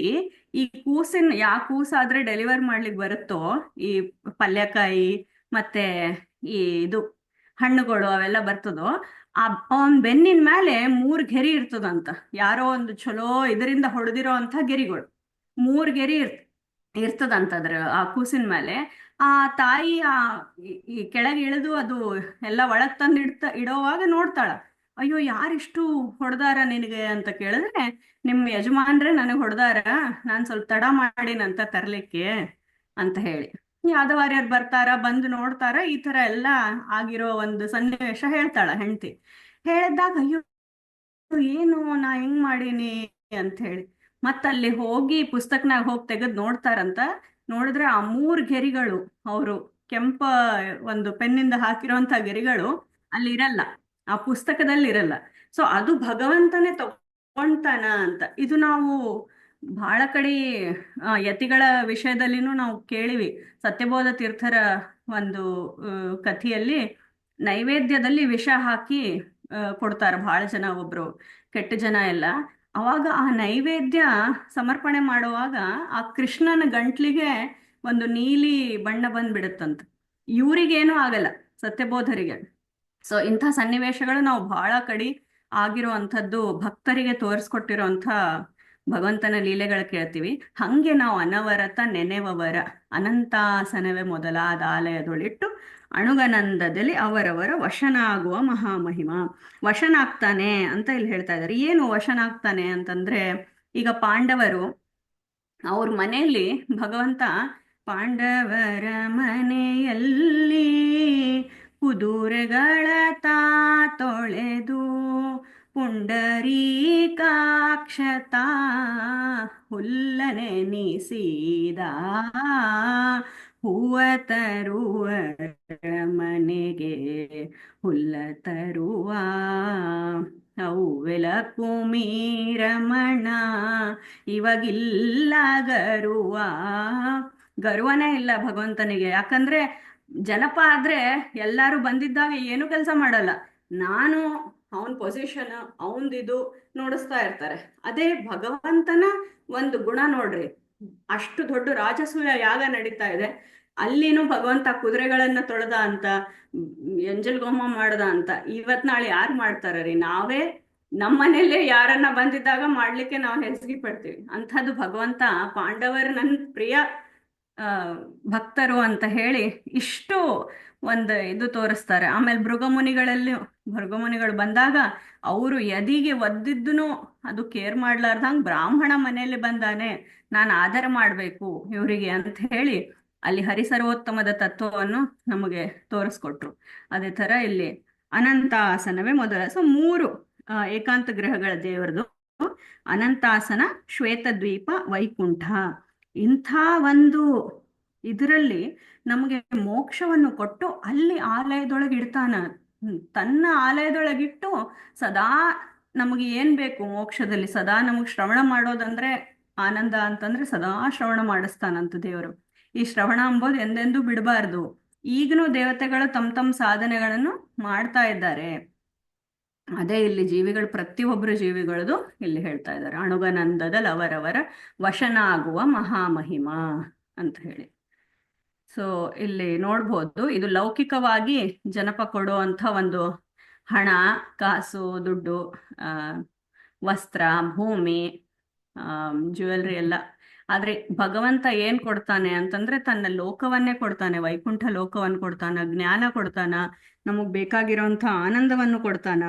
S1: ಈ ಕೂಸಿನ ಕೂಸಾದ್ರೆ ಡೆಲಿವರ್ ಮಾಡ್ಲಿಕ್ಕೆ ಬರುತ್ತೋ ಈ ಪಲ್ಯಕಾಯಿ ಮತ್ತೆ ಈ ಇದು ಹಣ್ಣುಗಳು ಅವೆಲ್ಲ ಬರ್ತದೋ ಅವನ್ ಬೆನ್ನಿನ ಮೇಲೆ 3 ಗೆರಿ ಇರ್ತದಂತ. ಯಾರೋ ಒಂದು ಚಲೋ ಇದರಿಂದ ಹೊಡೆದಿರೋ ಅಂತ ಗೆರಿಗಳು 3 ಗೆರಿ ಇರ್ತದಂತದ್ರ ಆ ಕೂಸಿನ ಮೇಲೆ. ಆ ತಾಯಿ ಈ ಕೆಳಗೆ ಇಳಿದು ಅದು ಎಲ್ಲ ಒಳಗ್ ತಂದು ಇಡೋವಾಗ ನೋಡ್ತಾಳ, ಅಯ್ಯೋ ಯಾರಿಷ್ಟು ಹೊಡೆದಾರ ನಿನಗೆ ಅಂತ ಕೇಳಿದ್ರೆ, ನಿಮ್ ಯಜಮಾನ್ರೆ ನನಗೆ ಹೊಡೆದಾರ, ನಾನ್ ಸ್ವಲ್ಪ ತಡ ಮಾಡಿನಂತ ತರ್ಲಿಕ್ಕೆ ಅಂತ ಹೇಳಿ. ಯಾದವಾರ್ಯರು ಬರ್ತಾರ, ಬಂದು ನೋಡ್ತಾರ, ಈ ತರ ಎಲ್ಲ ಆಗಿರೋ ಒಂದು ಸನ್ನಿವೇಶ ಹೇಳ್ತಾಳ ಹೆಂಡತಿ. ಹೇಳಿದಾಗ ಅಯ್ಯೋ ಏನು ನಾ ಹೆಂಗ್ ಮಾಡೀನಿ ಅಂತ ಹೇಳಿ ಮತ್ತಲ್ಲಿ ಹೋಗಿ ಪುಸ್ತಕನಾಗ ಹೋಗಿ ತೆಗೆದು ನೋಡ್ತಾರಂತ. ನೋಡಿದ್ರೆ ಆ 3 ಗೆರಿಗಳು ಅವರು ಕೆಂಪ ಒಂದು ಪೆನ್ನಿಂದ ಹಾಕಿರೋಂಥ ಗೆರಿಗಳು ಅಲ್ಲಿ ಇರಲ್ಲ, ಆ ಪುಸ್ತಕದಲ್ಲಿ ಇರಲ್ಲ. ಸೊ ಅದು ಭಗವಂತನೇ ತಗೊಂತಾನ ಅಂತ. ಇದು ನಾವು ಬಹಳ ಕಡೆ ಯತಿಗಳ ವಿಷಯದಲ್ಲಿನೂ ನಾವು ಕೇಳಿವಿ. ಸತ್ಯಬೋಧ ತೀರ್ಥರ ಒಂದು ಕಥೆಯಲ್ಲಿ ನೈವೇದ್ಯದಲ್ಲಿ ವಿಷ ಹಾಕಿ ಕೊಡ್ತಾರ ಬಹಳ ಜನ, ಒಬ್ರು ಕೆಟ್ಟ ಜನ ಎಲ್ಲ. ಅವಾಗ ಆ ನೈವೇದ್ಯ ಸಮರ್ಪಣೆ ಮಾಡುವಾಗ ಆ ಕೃಷ್ಣನ ಗಂಟ್ಲಿಗೆ ಒಂದು ನೀಲಿ ಬಣ್ಣ ಬಂದ್ಬಿಡುತ್ತಂತ. ಇವರಿಗೇನೂ ಆಗಲ್ಲ, ಸತ್ಯಬೋಧರಿಗೆ. ಸೊ ಇಂಥ ಸನ್ನಿವೇಶಗಳು ನಾವು ಬಹಳ ಕಡೆ ಆಗಿರುವಂಥದ್ದು, ಭಕ್ತರಿಗೆ ತೋರಿಸ್ಕೊಟ್ಟಿರೋಂಥ ಭಗವಂತನ ಲೀಲೆಗಳು ಕೇಳ್ತೀವಿ. ಹಂಗೆ ನಾವು ಅನವರತ ನೆನೆವವರ ಅನಂತಾಸನವೇ ಮೊದಲಾದ ಆಲಯದೊಳಿಟ್ಟು ಅಣುಗನಂದದಲ್ಲಿ ಅವರವರ ವಶನಾಗುವ ಮಹಾಮಹಿಮ. ವಶನಾಗ್ತಾನೆ ಅಂತ ಇಲ್ಲಿ ಹೇಳ್ತಾ ಇದ್ದಾರೆ. ಏನು ವಶನಾಗ್ತಾನೆ ಅಂತಂದ್ರೆ, ಈಗ ಪಾಂಡವರು ಅವ್ರ ಮನೆಯಲ್ಲಿ ಭಗವಂತ ಪಾಂಡವರ ಮನೆಯಲ್ಲಿ ಕುದುರೆಗಳ ತಾ ತೊಳೆದು ಪುಂಡರೀಕಾಕ್ಷತಾ ಹುಲ್ಲನೆನಿಸಿದ ಹೂವ ತರುವ ಮನೆಗೆ ಹುಲ್ಲ ತರುವ ಅವ್ವೆಲ ಕುಮೀರಮಣ ಇವಾಗಿಲ್ಲ ಗರುವ. ಗರ್ವನೇ ಇಲ್ಲ ಭಗವಂತನಿಗೆ. ಯಾಕಂದ್ರೆ ಜನಪ ಆದ್ರೆ ಎಲ್ಲಾರು ಬಂದಿದ್ದಾಗ ಏನು ಕೆಲಸ ಮಾಡಲ್ಲ, ನಾನು ಅವನ್ ಪೊಸಿಷನ್ ಅವಂದಿದು ನೋಡಿಸ್ತಾ ಇರ್ತಾರೆ. ಅದೇ ಭಗವಂತನ ಒಂದು ಗುಣ ನೋಡ್ರಿ, ಅಷ್ಟು ದೊಡ್ಡ ರಾಜಸೂಯ ಯಾಗ ನಡೀತಾ ಇದೆ, ಅಲ್ಲಿನೂ ಭಗವಂತ ಕುದುರೆಗಳನ್ನ ತೊಳೆದ ಅಂತ, ಎಂಜಲ್ ಗೋಮ ಮಾಡ್ದ ಅಂತ. ಇವತ್ ನಾಳೆ ಯಾರು ಮಾಡ್ತಾರ್ರಿ? ನಾವೇ ನಮ್ಮನೇಲೆ ಯಾರನ್ನ ಬಂದಿದ್ದಾಗ ಮಾಡ್ಲಿಕ್ಕೆ ನಾವು ಹೆಸಗಿ ಪಡ್ತೀವಿ. ಅಂಥದ್ದು ಭಗವಂತ ಪಾಂಡವರು ನನ್ನ ಪ್ರಿಯ ಭಕ್ತರು ಅಂತ ಹೇಳಿ ಇಷ್ಟು ಒಂದು ಇದು ತೋರಿಸ್ತಾರೆ. ಆಮೇಲೆ ಭೃಗಮುನಿಗಳು ಬಂದಾಗ ಅವರು ಎದಿಗೆ ಒದ್ದಿದ್ದನು ಅದು ಕೇರ್ ಮಾಡ್ಲಾರ್ದಂಗ್ ಬ್ರಾಹ್ಮಣ ಮನೆಯಲ್ಲಿ ಬಂದಾನೆ, ನಾನು ಆದರ ಮಾಡ್ಬೇಕು ಇವರಿಗೆ ಅಂತ ಹೇಳಿ ಅಲ್ಲಿ ಹರಿಸರ್ವೋತ್ತಮದ ತತ್ವವನ್ನು ನಮಗೆ ತೋರಿಸ್ಕೊಟ್ರು. ಅದೇ ತರ ಇಲ್ಲಿ ಅನಂತಾಸನವೇ ಮೊದಲ. ಸೊ 3 ಏಕಾಂತ ಗ್ರಹಗಳ ದೇವರದು ಅನಂತಾಸನ, ಶ್ವೇತದ್ವೀಪ, ವೈಕುಂಠ. ಇಂಥ ಒಂದು ಇದರಲ್ಲಿ ನಮಗೆ ಮೋಕ್ಷವನ್ನು ಕೊಟ್ಟು ಅಲ್ಲಿ ಆಲಯದೊಳಗೆ ಇಡ್ತಾನ. ತನ್ನ ಆಲಯದೊಳಗಿಟ್ಟು ಸದಾ ನಮಗೆ ಏನ್ ಬೇಕು ಮೋಕ್ಷದಲ್ಲಿ, ಸದಾ ನಮಗೆ ಶ್ರವಣ ಮಾಡೋದಂದ್ರೆ ಆನಂದ ಅಂತಂದ್ರೆ ಸದಾ ಶ್ರವಣ ಮಾಡಿಸ್ತಾನಂತ ದೇವರು. ಈ ಶ್ರವಣ ಅಂಬೋದು ಎಂದೆಂದೂ ಬಿಡಬಾರ್ದು. ಈಗನೂ ದೇವತೆಗಳು ತಮ್ಮ ತಮ್ಮ ಸಾಧನೆಗಳನ್ನು ಮಾಡ್ತಾ ಇದ್ದಾರೆ. ಅದೇ ಇಲ್ಲಿ ಜೀವಿಗಳು, ಪ್ರತಿಯೊಬ್ಬರು ಜೀವಿಗಳದು ಇಲ್ಲಿ ಹೇಳ್ತಾ ಇದ್ದಾರೆ. ಅಣುಗನಂದದಲ್ಲಿ ಅವರವರ ವಶನ ಆಗುವ ಮಹಾಮಹಿಮಾ ಅಂತ ಹೇಳಿ. ಸೊ ಇಲ್ಲಿ ನೋಡ್ಬೋದು, ಇದು ಲೌಕಿಕವಾಗಿ ಜನಪ ಕೊಡುವಂಥ ಒಂದು ಹಣ, ಕಾಸು, ದುಡ್ಡು, ಆ, ವಸ್ತ್ರ, ಭೂಮಿ, ಜ್ಯುವೆಲ್ರಿ ಎಲ್ಲ. ಆದ್ರೆ ಭಗವಂತ ಏನ್ ಕೊಡ್ತಾನೆ ಅಂತಂದ್ರೆ ತನ್ನ ಲೋಕವನ್ನೇ ಕೊಡ್ತಾನೆ, ವೈಕುಂಠ ಲೋಕವನ್ನು ಕೊಡ್ತಾನ, ಜ್ಞಾನ ಕೊಡ್ತಾನ, ನಮಗ್ ಬೇಕಾಗಿರೋಂಥ ಆನಂದವನ್ನು ಕೊಡ್ತಾನ,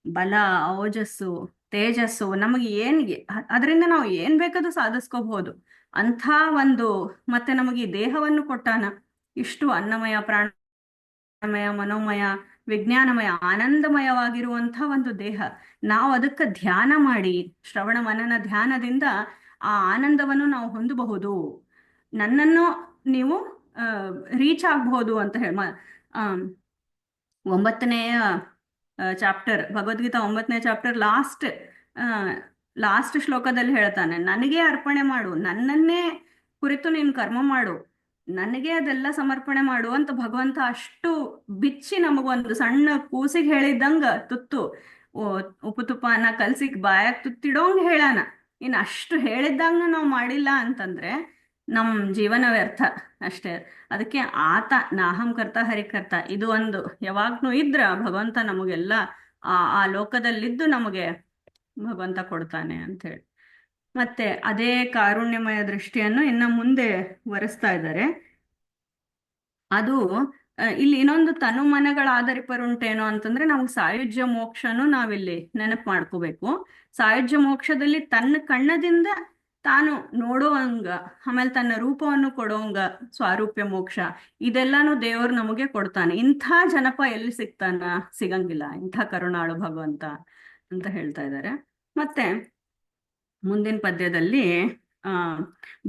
S1: ಬಲ, ಓಜಸ್ಸು, ತೇಜಸ್ಸು, ನಮಗೆ ಅದರಿಂದ ನಾವು ಏನ್ ಬೇಕಾದ್ರೂ ಸಾಧಿಸ್ಕೋಬಹುದು ಅಂಥ ಒಂದು. ಮತ್ತೆ ನಮಗೆ ಈ ದೇಹವನ್ನು ಕೊಟ್ಟಾನ, ಇಷ್ಟು ಅನ್ನಮಯ, ಪ್ರಾಣಮಯ, ಮನೋಮಯ, ವಿಜ್ಞಾನಮಯ, ಆನಂದಮಯವಾಗಿರುವಂಥ ಒಂದು ದೇಹ. ನಾವು ಅದಕ್ಕೆ ಧ್ಯಾನ ಮಾಡಿ, ಶ್ರವಣ ಮನನ ಧ್ಯಾನದಿಂದ ಆ ಆನಂದವನ್ನು ನಾವು ಹೊಂದಬಹುದು. ನನ್ನನ್ನು ನೀವು ರೀಚ್ ಆಗಬಹುದು ಅಂತ ಹೇಳಿ 9ನೇ ಚಾಪ್ಟರ್, ಭಗವದ್ಗೀತಾ 9ನೇ ಚಾಪ್ಟರ್ ಲಾಸ್ಟ್ ಶ್ಲೋಕದಲ್ಲಿ ಹೇಳ್ತಾನೆ, ನನಗೆ ಅರ್ಪಣೆ ಮಾಡು, ನನ್ನನ್ನೇ ಕುರಿತು ನೀನು ಕರ್ಮ ಮಾಡು, ನನಗೆ ಅದೆಲ್ಲ ಸಮರ್ಪಣೆ ಮಾಡು ಅಂತ ಭಗವಂತ ಅಷ್ಟು ಬಿಚ್ಚಿ ನಮಗೊಂದು ಸಣ್ಣ ಕೂಸಿಗೆ ಹೇಳಿದ್ದಂಗ ತುತ್ತು ಉಪ್ಪು ತುಪ್ಪನ ಕಲ್ಸಿಗ್ ಬಾಯಾಗ ತುತ್ತಿಡೋಂಗ್ ಹೇಳಾನ. ಇನ್ನು ಅಷ್ಟು ಹೇಳಿದ್ದಂಗ ನಾವು ಮಾಡಿಲ್ಲ ಅಂತಂದ್ರೆ ನಮ್ ಜೀವನ ವ್ಯರ್ಥ ಅಷ್ಟೇ. ಅದಕ್ಕೆ ಆತ ನಾಹಂ ಕರ್ತ ಹರಿಕರ್ತ ಇದು ಒಂದು ಯಾವಾಗ್ನೂ ಇದ್ರ ಭಗವಂತ ನಮಗೆಲ್ಲ ಆ ಲೋಕದಲ್ಲಿದ್ದು ನಮಗೆ ಭಗವಂತ ಕೊಡ್ತಾನೆ ಅಂತ ಹೇಳಿ. ಮತ್ತೆ ಅದೇ ಕಾರುಣ್ಯಮಯ ದೃಷ್ಟಿಯನ್ನು ಇನ್ನ ಮುಂದೆ ವರೆಸ್ತಾ ಇದ್ದಾರೆ. ಅದು ಇಲ್ಲಿ ಇನ್ನೊಂದು ತನು ಮನಗಳ ಆದರಿಪರುಂಟೇನೋ ಅಂತಂದ್ರೆ ನಮ್ಗೆ ಸಾಯುಜ್ಯ ಮೋಕ್ಷನು ನಾವಿಲ್ಲಿ ನೆನಪು ಮಾಡ್ಕೋಬೇಕು. ಸಾಯುಜ್ಯ ಮೋಕ್ಷದಲ್ಲಿ ತನ್ನ ಕಣ್ಣದಿಂದ ತಾನು ನೋಡೋವಂಗ, ಆಮೇಲೆ ತನ್ನ ರೂಪವನ್ನು ಕೊಡೋವಂಗ ಸ್ವಾರೂಪ್ಯ ಮೋಕ್ಷ, ಇದೆಲ್ಲಾನು ದೇವರು ನಮಗೆ ಕೊಡ್ತಾನೆ. ಇಂಥ ಜನಪ ಎಲ್ಲಿ ಸಿಗ್ತಾನ? ಸಿಗಂಗಿಲ್ಲ, ಇಂಥ ಕರುಣಾಳು ಭಗವಂತ ಅಂತ ಹೇಳ್ತಾ ಇದ್ದಾರೆ. ಮತ್ತೆ ಮುಂದಿನ ಪದ್ಯದಲ್ಲಿ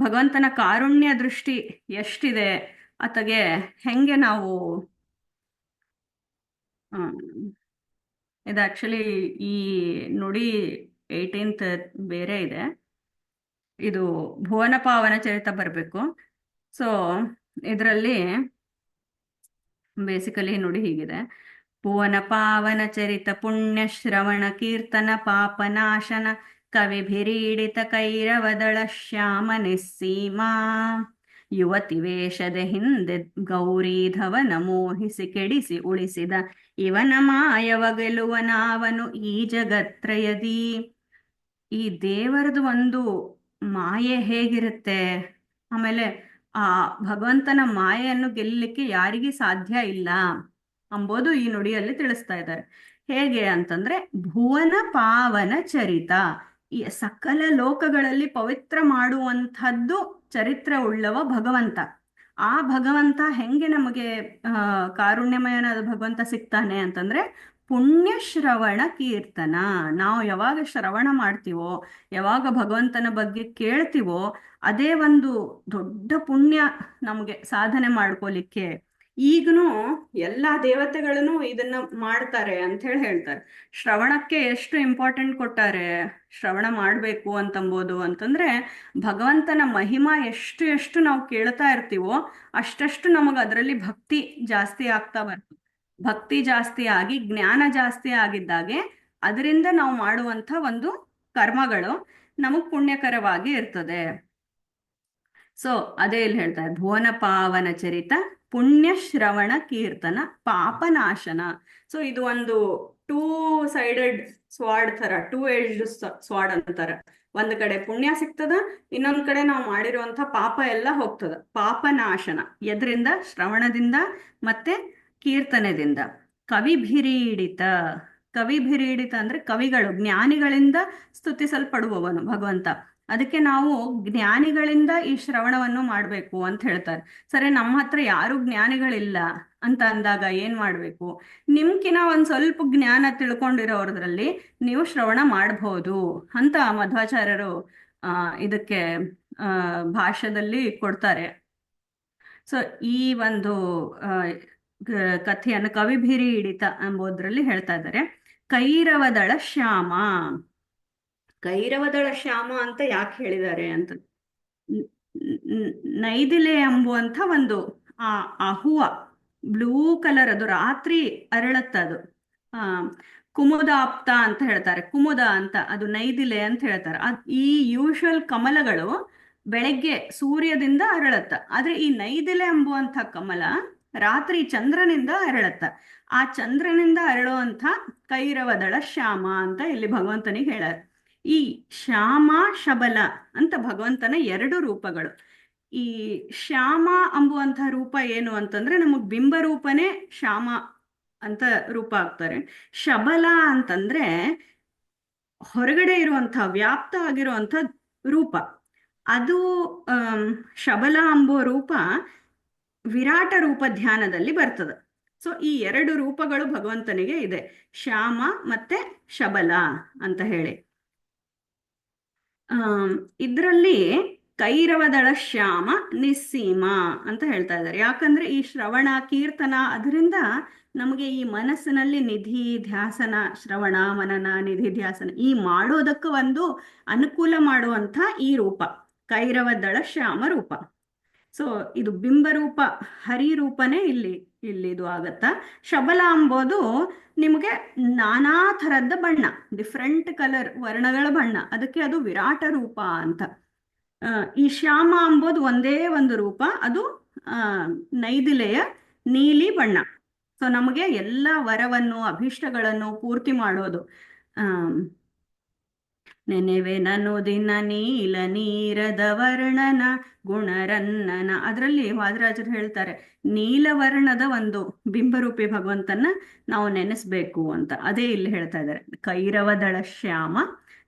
S1: ಭಗವಂತನ ಕಾರುಣ್ಯ ದೃಷ್ಟಿ ಎಷ್ಟಿದೆ, ಆತಗೆ ಹೆಂಗೆ ನಾವು ಇದು ಆಕ್ಚುಲಿ ಈ ನುಡಿ 18th ಬೇರೆ ಇದೆ, ಇದು ಭುವನ ಪಾವನ ಚರಿತ ಬರಬೇಕು. ಸೊ ಇದರಲ್ಲಿ ಬೇಸಿಕಲಿ ನುಡಿ ಹೀಗಿದೆ: ಭುವನ ಪಾವನ ಚರಿತ ಪುಣ್ಯ ಶ್ರವಣ ಕೀರ್ತನ ಪಾಪನಾಶನ ಕವಿಭಿರೀಡಿತ ಕೈರವದಳ ಶ್ಯಾಮ ನಿಸ್ಸೀಮಾ ಯುವತಿ ವೇಷದ ಹಿಂದೆ ಗೌರೀಧವನ ಮೋಹಿಸಿ ಕೆಡಿಸಿ ಉಳಿಸಿದ ಇವನ ಮಾಯವ ಗೆಲುವನಾವನು ಈ ಜಗತ್ರಯದಿ. ಈ ದೇವರದು ಒಂದು ಮಾಯೆ ಹೇಗಿರುತ್ತೆ, ಆಮೇಲೆ ಆ ಭಗವಂತನ ಮಾಯೆಯನ್ನು ಗೆಲ್ಲಲಿಕ್ಕೆ ಯಾರಿಗೆ ಸಾಧ್ಯ ಇಲ್ಲ ಅಂಬೋದು ಈ ನುಡಿಯಲ್ಲಿ ತಿಳಿಸ್ತಾ ಇದ್ದಾರೆ. ಹೇಗೆ ಅಂತಂದ್ರೆ, ಭುವನ ಪಾವನ ಚರಿತ, ಈ ಸಕಲ ಲೋಕಗಳಲ್ಲಿ ಪವಿತ್ರ ಮಾಡುವಂಥದ್ದು ಚರಿತ್ರೆ ಉಳ್ಳವ ಭಗವಂತ. ಆ ಭಗವಂತ ಹೆಂಗೆ ನಮಗೆ ಕಾರುಣ್ಯಮಯನಾದ ಭಗವಂತ ಸಿಗ್ತಾನೆ ಅಂತಂದ್ರೆ ಪುಣ್ಯ ಶ್ರವಣ ಕೀರ್ತನ. ನಾವು ಯಾವಾಗ ಶ್ರವಣ ಮಾಡ್ತೀವೋ, ಯಾವಾಗ ಭಗವಂತನ ಬಗ್ಗೆ ಕೇಳ್ತೀವೋ, ಅದೇ ಒಂದು ದೊಡ್ಡ ಪುಣ್ಯ ನಮಗೆ ಸಾಧನೆ ಮಾಡ್ಕೋಲಿಕ್ಕೆ. ಈಗನೂ ಎಲ್ಲಾ ದೇವತೆಗಳನ್ನು ಇದನ್ನ ಮಾಡ್ತಾರೆ ಅಂತ ಹೇಳ್ತಾರೆ. ಶ್ರವಣಕ್ಕೆ ಎಷ್ಟು ಇಂಪಾರ್ಟೆಂಟ್ ಕೊಟ್ಟಾರೆ, ಶ್ರವಣ ಮಾಡ್ಬೇಕು ಅಂತಂಬೋದು ಅಂತಂದ್ರೆ ಭಗವಂತನ ಮಹಿಮಾ ಎಷ್ಟು ಎಷ್ಟು ನಾವು ಕೇಳ್ತಾ ಇರ್ತೀವೋ ಅಷ್ಟಷ್ಟು ನಮಗ್ ಅದರಲ್ಲಿ ಭಕ್ತಿ ಜಾಸ್ತಿ ಆಗ್ತಾ ಬರ್ತದೆ. ಭಕ್ತಿ ಜಾಸ್ತಿ ಆಗಿ ಜ್ಞಾನ ಜಾಸ್ತಿ ಆಗಿದ್ದಾಗೆ ಅದರಿಂದ ನಾವು ಮಾಡುವಂಥ ಒಂದು ಕರ್ಮಗಳು ನಮಗ್ ಪುಣ್ಯಕರವಾಗಿ ಇರ್ತದೆ. ಸೊ ಅದೇ ಇಲ್ಲಿ ಹೇಳ್ತಾರೆ, ಭುವನ ಪಾವನ ಚರಿತ ಪುಣ್ಯ ಶ್ರವಣ ಕೀರ್ತನ ಪಾಪನಾಶನ. ಸೊ ಇದು ಒಂದು 2-sided ಸ್ವಾಡ್ ತರ, 2-edged ಸ್ವಾಡ್ ಅಂತಾರ. ಒಂದ್ ಕಡೆ ಪುಣ್ಯ ಸಿಗ್ತದ, ಇನ್ನೊಂದ್ ಕಡೆ ನಾವು ಮಾಡಿರುವಂತ ಪಾಪ ಎಲ್ಲ ಹೋಗ್ತದ. ಪಾಪನಾಶನ ಎದ್ರಿಂದ? ಶ್ರವಣದಿಂದ ಮತ್ತೆ ಕೀರ್ತನೆದಿಂದ. ಕವಿಭಿರೀಡಿತ, ಕವಿಭಿರೀಡಿತ ಅಂದ್ರೆ ಕವಿಗಳು, ಜ್ಞಾನಿಗಳಿಂದ ಸ್ತುತಿಸಲ್ಪಡುವವನು ಭಗವಂತ. ಅದಕ್ಕೆ ನಾವು ಜ್ಞಾನಿಗಳಿಂದ ಈ ಶ್ರವಣವನ್ನು ಮಾಡ್ಬೇಕು ಅಂತ ಹೇಳ್ತಾರೆ. ಸರಿ, ನಮ್ಮ ಹತ್ರ ಯಾರು ಜ್ಞಾನಿಗಳಿಲ್ಲ ಅಂತ ಅಂದಾಗ ಏನ್ ಮಾಡ್ಬೇಕು? ನಿಮ್ಕಿನ ಒಂದ್ ಸ್ವಲ್ಪ ಜ್ಞಾನ ತಿಳ್ಕೊಂಡಿರೋದ್ರಲ್ಲಿ ನೀವು ಶ್ರವಣ ಮಾಡಬಹುದು ಅಂತ ಮಧ್ವಾಚಾರ್ಯರು ಇದಕ್ಕೆ ಭಾಷ್ಯದಲ್ಲಿ ಕೊಡ್ತಾರೆ. ಸೊ ಈ ಒಂದು ಕಥೆಯನ್ನು ಕವಿಭಿರೀಡಿತ ಎಂಬುದರಲ್ಲಿ ಹೇಳ್ತಾ ಇದ್ದಾರೆ. ಕೈರವದಳ ಶ್ಯಾಮ, ಕೈರವದಳ ಶ್ಯಾಮ ಅಂತ ಯಾಕೆ ಹೇಳಿದ್ದಾರೆ ಅಂತ, ನ್- ನ್- ನೈದಿಲೆ ಎಂಬುವಂಥ ಒಂದು ಆ ಆ ಹೂವ ಬ್ಲೂ ಕಲರ್, ಅದು ರಾತ್ರಿ ಅರಳತ್ತದು. ಆ ಕುಮುದಾಪ್ತ ಅಂತ ಹೇಳ್ತಾರೆ, ಕುಮುದ ಅಂತ, ಅದು ನೈದಿಲೆ ಅಂತ ಹೇಳ್ತಾರೆ. ಈ ಯೂಶುವಲ್ ಕಮಲಗಳು ಬೆಳಗ್ಗೆ ಸೂರ್ಯದಿಂದ ಅರಳತ್ತ, ಆದ್ರೆ ಈ ನೈದಿಲೆ ಎಂಬುವಂಥ ಕಮಲ ರಾತ್ರಿ ಚಂದ್ರನಿಂದ ಅರಳತ್ತ. ಆ ಚಂದ್ರನಿಂದ ಅರಳುವಂಥ ಕೈರವದಳ ಶ್ಯಾಮ ಅಂತ ಇಲ್ಲಿ ಭಗವಂತನಿಗೆ ಹೇಳ. ಈ ಶ್ಯಾಮ ಶಬಲ ಅಂತ ಭಗವಂತನ ಎರಡು ರೂಪಗಳು. ಈ ಶ್ಯಾಮ ಅಂಬುವಂಥ ರೂಪ ಏನು ಅಂತಂದ್ರೆ ನಮಗ್ ಬಿಂಬ ರೂಪನೇ ಶ್ಯಾಮ ಅಂತ ರೂಪ ಆಗ್ತಾರೆ. ಶಬಲ ಅಂತಂದ್ರೆ ಹೊರಗಡೆ ಇರುವಂಥ ವ್ಯಾಪ್ತ ಆಗಿರುವಂಥ ರೂಪ ಅದು. ಶಬಲ ಅಂಬೋ ರೂಪ ವಿರಾಟ ರೂಪ ಧ್ಯಾನದಲ್ಲಿ ಬರ್ತದೆ. ಸೊ ಈ ಎರಡು ರೂಪಗಳು ಭಗವಂತನಿಗೆ ಇದೆ, ಶ್ಯಾಮ ಮತ್ತೆ ಶಬಲ ಅಂತ ಹೇಳಿ. ಇದರಲ್ಲಿ ಕೈರವದಳ ಶ್ಯಾಮ ನಿಸ್ಸೀಮ ಅಂತ ಹೇಳ್ತಾ ಇದ್ದಾರೆ. ಯಾಕಂದ್ರೆ ಈ ಶ್ರವಣ ಕೀರ್ತನ ಅದರಿಂದ ನಮಗೆ ಈ ಮನಸ್ಸಿನಲ್ಲಿ ನಿಧಿ ಧ್ಯಾಸನ, ಶ್ರವಣ ಮನನ ನಿಧಿ ಧ್ಯಾಸನ ಈ ಮಾಡೋದಕ್ಕೆ ಒಂದು ಅನುಕೂಲ ಮಾಡುವಂಥ ಈ ರೂಪ ಕೈರವದಳ ಶ್ಯಾಮ ರೂಪ. ಸೊ ಇದು ಬಿಂಬರೂಪ ಹರಿರೂಪನೇ ಇಲ್ಲಿ ಇದು ಆಗತ್ತ. ಶಬಲ ಅಂಬೋದು ನಿಮಗೆ ನಾನಾ ಥರದ ಬಣ್ಣ, ಡಿಫ್ರೆಂಟ್ ಕಲರ್ ವರ್ಣಗಳ ಬಣ್ಣ, ಅದಕ್ಕೆ ಅದು ವಿರಾಟ ರೂಪ ಅಂತ. ಈ ಶ್ಯಾಮ ಅಂಬೋದು ಒಂದೇ ಒಂದು ರೂಪ, ಅದು ನೈದಿಲೆಯ ನೀಲಿ ಬಣ್ಣ. ಸೊ ನಮಗೆ ಎಲ್ಲ ವರವನ್ನು ಅಭೀಷ್ಟಗಳನ್ನು ಪೂರ್ತಿ ಮಾಡೋದು. ನೆನೆವೆ ನಾನು ದಿನ ನೀಲ ನೀರದ ವರ್ಣನ ಗುಣರನ್ನನ, ಅದರಲ್ಲಿ ವಾದರಾಜರು ಹೇಳ್ತಾರೆ ನೀಲವರ್ಣದ ಒಂದು ಬಿಂಬರೂಪಿ ಭಗವಂತನ ನಾವು ನೆನೆಸ್ಬೇಕು ಅಂತ. ಅದೇ ಇಲ್ಲಿ ಹೇಳ್ತಾ ಇದ್ದಾರೆ, ಕೈರವದಳ ಶ್ಯಾಮ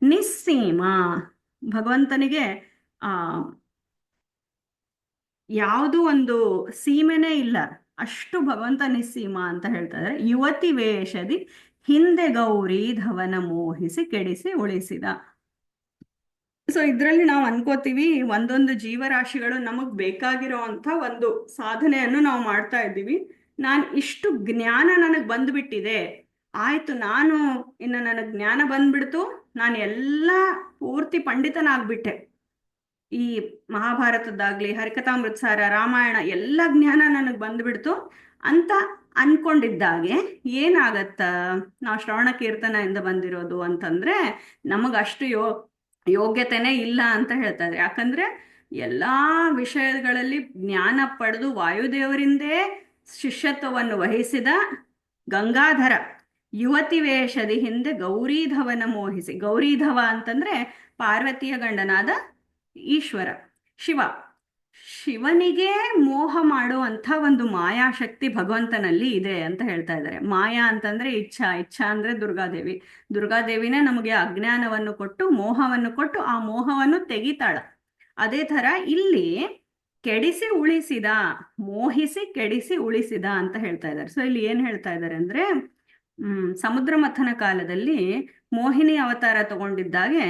S1: ನಿಸ್ಸೀಮ. ಭಗವಂತನಿಗೆ ಆ ಯಾವುದೂ ಒಂದು ಸೀಮೆನೇ ಇಲ್ಲ, ಅಷ್ಟು ಭಗವಂತ ನಿಸ್ಸೀಮ ಅಂತ ಹೇಳ್ತಾ ಇದ್ದಾರೆ. ಯುವತಿ ವೇಷದಿ ಹಿಂದೆ ಗೌರಿ ಧವನ ಮೋಹಿಸಿ ಕೆಡಿಸಿ ಉಳಿಸಿದ. ಸೊ ಇದರಲ್ಲಿ ನಾವು ಅನ್ಕೋತೀವಿ ಒಂದೊಂದು ಜೀವರಾಶಿಗಳು ನಮಗ್ ಬೇಕಾಗಿರೋ ಅಂತ ಒಂದು ಸಾಧನೆಯನ್ನು ನಾವು ಮಾಡ್ತಾ ಇದ್ದೀವಿ. ನಾನು ಇಷ್ಟು ಜ್ಞಾನ ನನಗೆ ಬಂದ್ಬಿಟ್ಟಿದೆ, ಆಯ್ತು ನಾನು ಇನ್ನು ನನಗೆ ಜ್ಞಾನ ಬಂದ್ಬಿಡ್ತು, ನಾನು ಎಲ್ಲ ಪೂರ್ತಿ ಪಂಡಿತನಾಗ್ಬಿಟ್ಟೆ, ಈ ಮಹಾಭಾರತದ್ದಾಗ್ಲಿ ಹರಿಕಥಾಮೃತಸಾರ ರಾಮಾಯಣ ಎಲ್ಲ ಜ್ಞಾನ ನನಗೆ ಬಂದ್ಬಿಡ್ತು ಅಂತ ಅನ್ಕೊಂಡಿದ್ದಾಗೆ ಏನಾಗತ್ತ, ನಾವು ಶ್ರವಣ ಕೀರ್ತನೆಯಿಂದ ಬಂದಿರೋದು ಅಂತಂದ್ರೆ ನಮಗಷ್ಟು ಯೋಗ್ಯತೆನೇ ಇಲ್ಲ ಅಂತ ಹೇಳ್ತಾರೆ. ಯಾಕಂದ್ರೆ ಎಲ್ಲಾ ವಿಷಯಗಳಲ್ಲಿ ಜ್ಞಾನ ಪಡೆದು ವಾಯುದೇವರಿಂದೇ ಶಿಷ್ಯತ್ವವನ್ನು ವಹಿಸಿದ ಗಂಗಾಧರ ಯುವತಿ ವೇಷದಿ ಹಿಂದೆ ಗೌರೀಧವನ ಮೋಹಿಸಿ. ಗೌರೀಧವ ಅಂತಂದ್ರೆ ಪಾರ್ವತಿಯ ಗಂಡನಾದ ಈಶ್ವರ ಶಿವ. ಶಿವನಿಗೆ ಮೋಹ ಮಾಡುವಂಥ ಒಂದು ಮಾಯಾಶಕ್ತಿ ಭಗವಂತನಲ್ಲಿ ಇದೆ ಅಂತ ಹೇಳ್ತಾ ಇದ್ದಾರೆ. ಮಾಯಾ ಅಂತಂದ್ರೆ ಇಚ್ಛಾ, ಇಚ್ಛಾ ಅಂದ್ರೆ ದುರ್ಗಾದೇವಿ. ದುರ್ಗಾದೇವಿನೇ ನಮಗೆ ಅಜ್ಞಾನವನ್ನು ಕೊಟ್ಟು ಮೋಹವನ್ನು ಕೊಟ್ಟು ಆ ಮೋಹವನ್ನು ತೆಗಿತಾಳ. ಅದೇ ತರ ಇಲ್ಲಿ ಕೆಡಿಸಿ ಉಳಿಸಿದ, ಮೋಹಿಸಿ ಕೆಡಿಸಿ ಉಳಿಸಿದ ಅಂತ ಹೇಳ್ತಾ ಇದ್ದಾರೆ. ಸೊ ಇಲ್ಲಿ ಏನ್ ಹೇಳ್ತಾ ಇದ್ದಾರೆ ಅಂದ್ರೆ ಸಮುದ್ರ ಮಥನ ಕಾಲದಲ್ಲಿ ಮೋಹಿನಿ ಅವತಾರ ತಗೊಂಡಿದ್ದಾಗೆ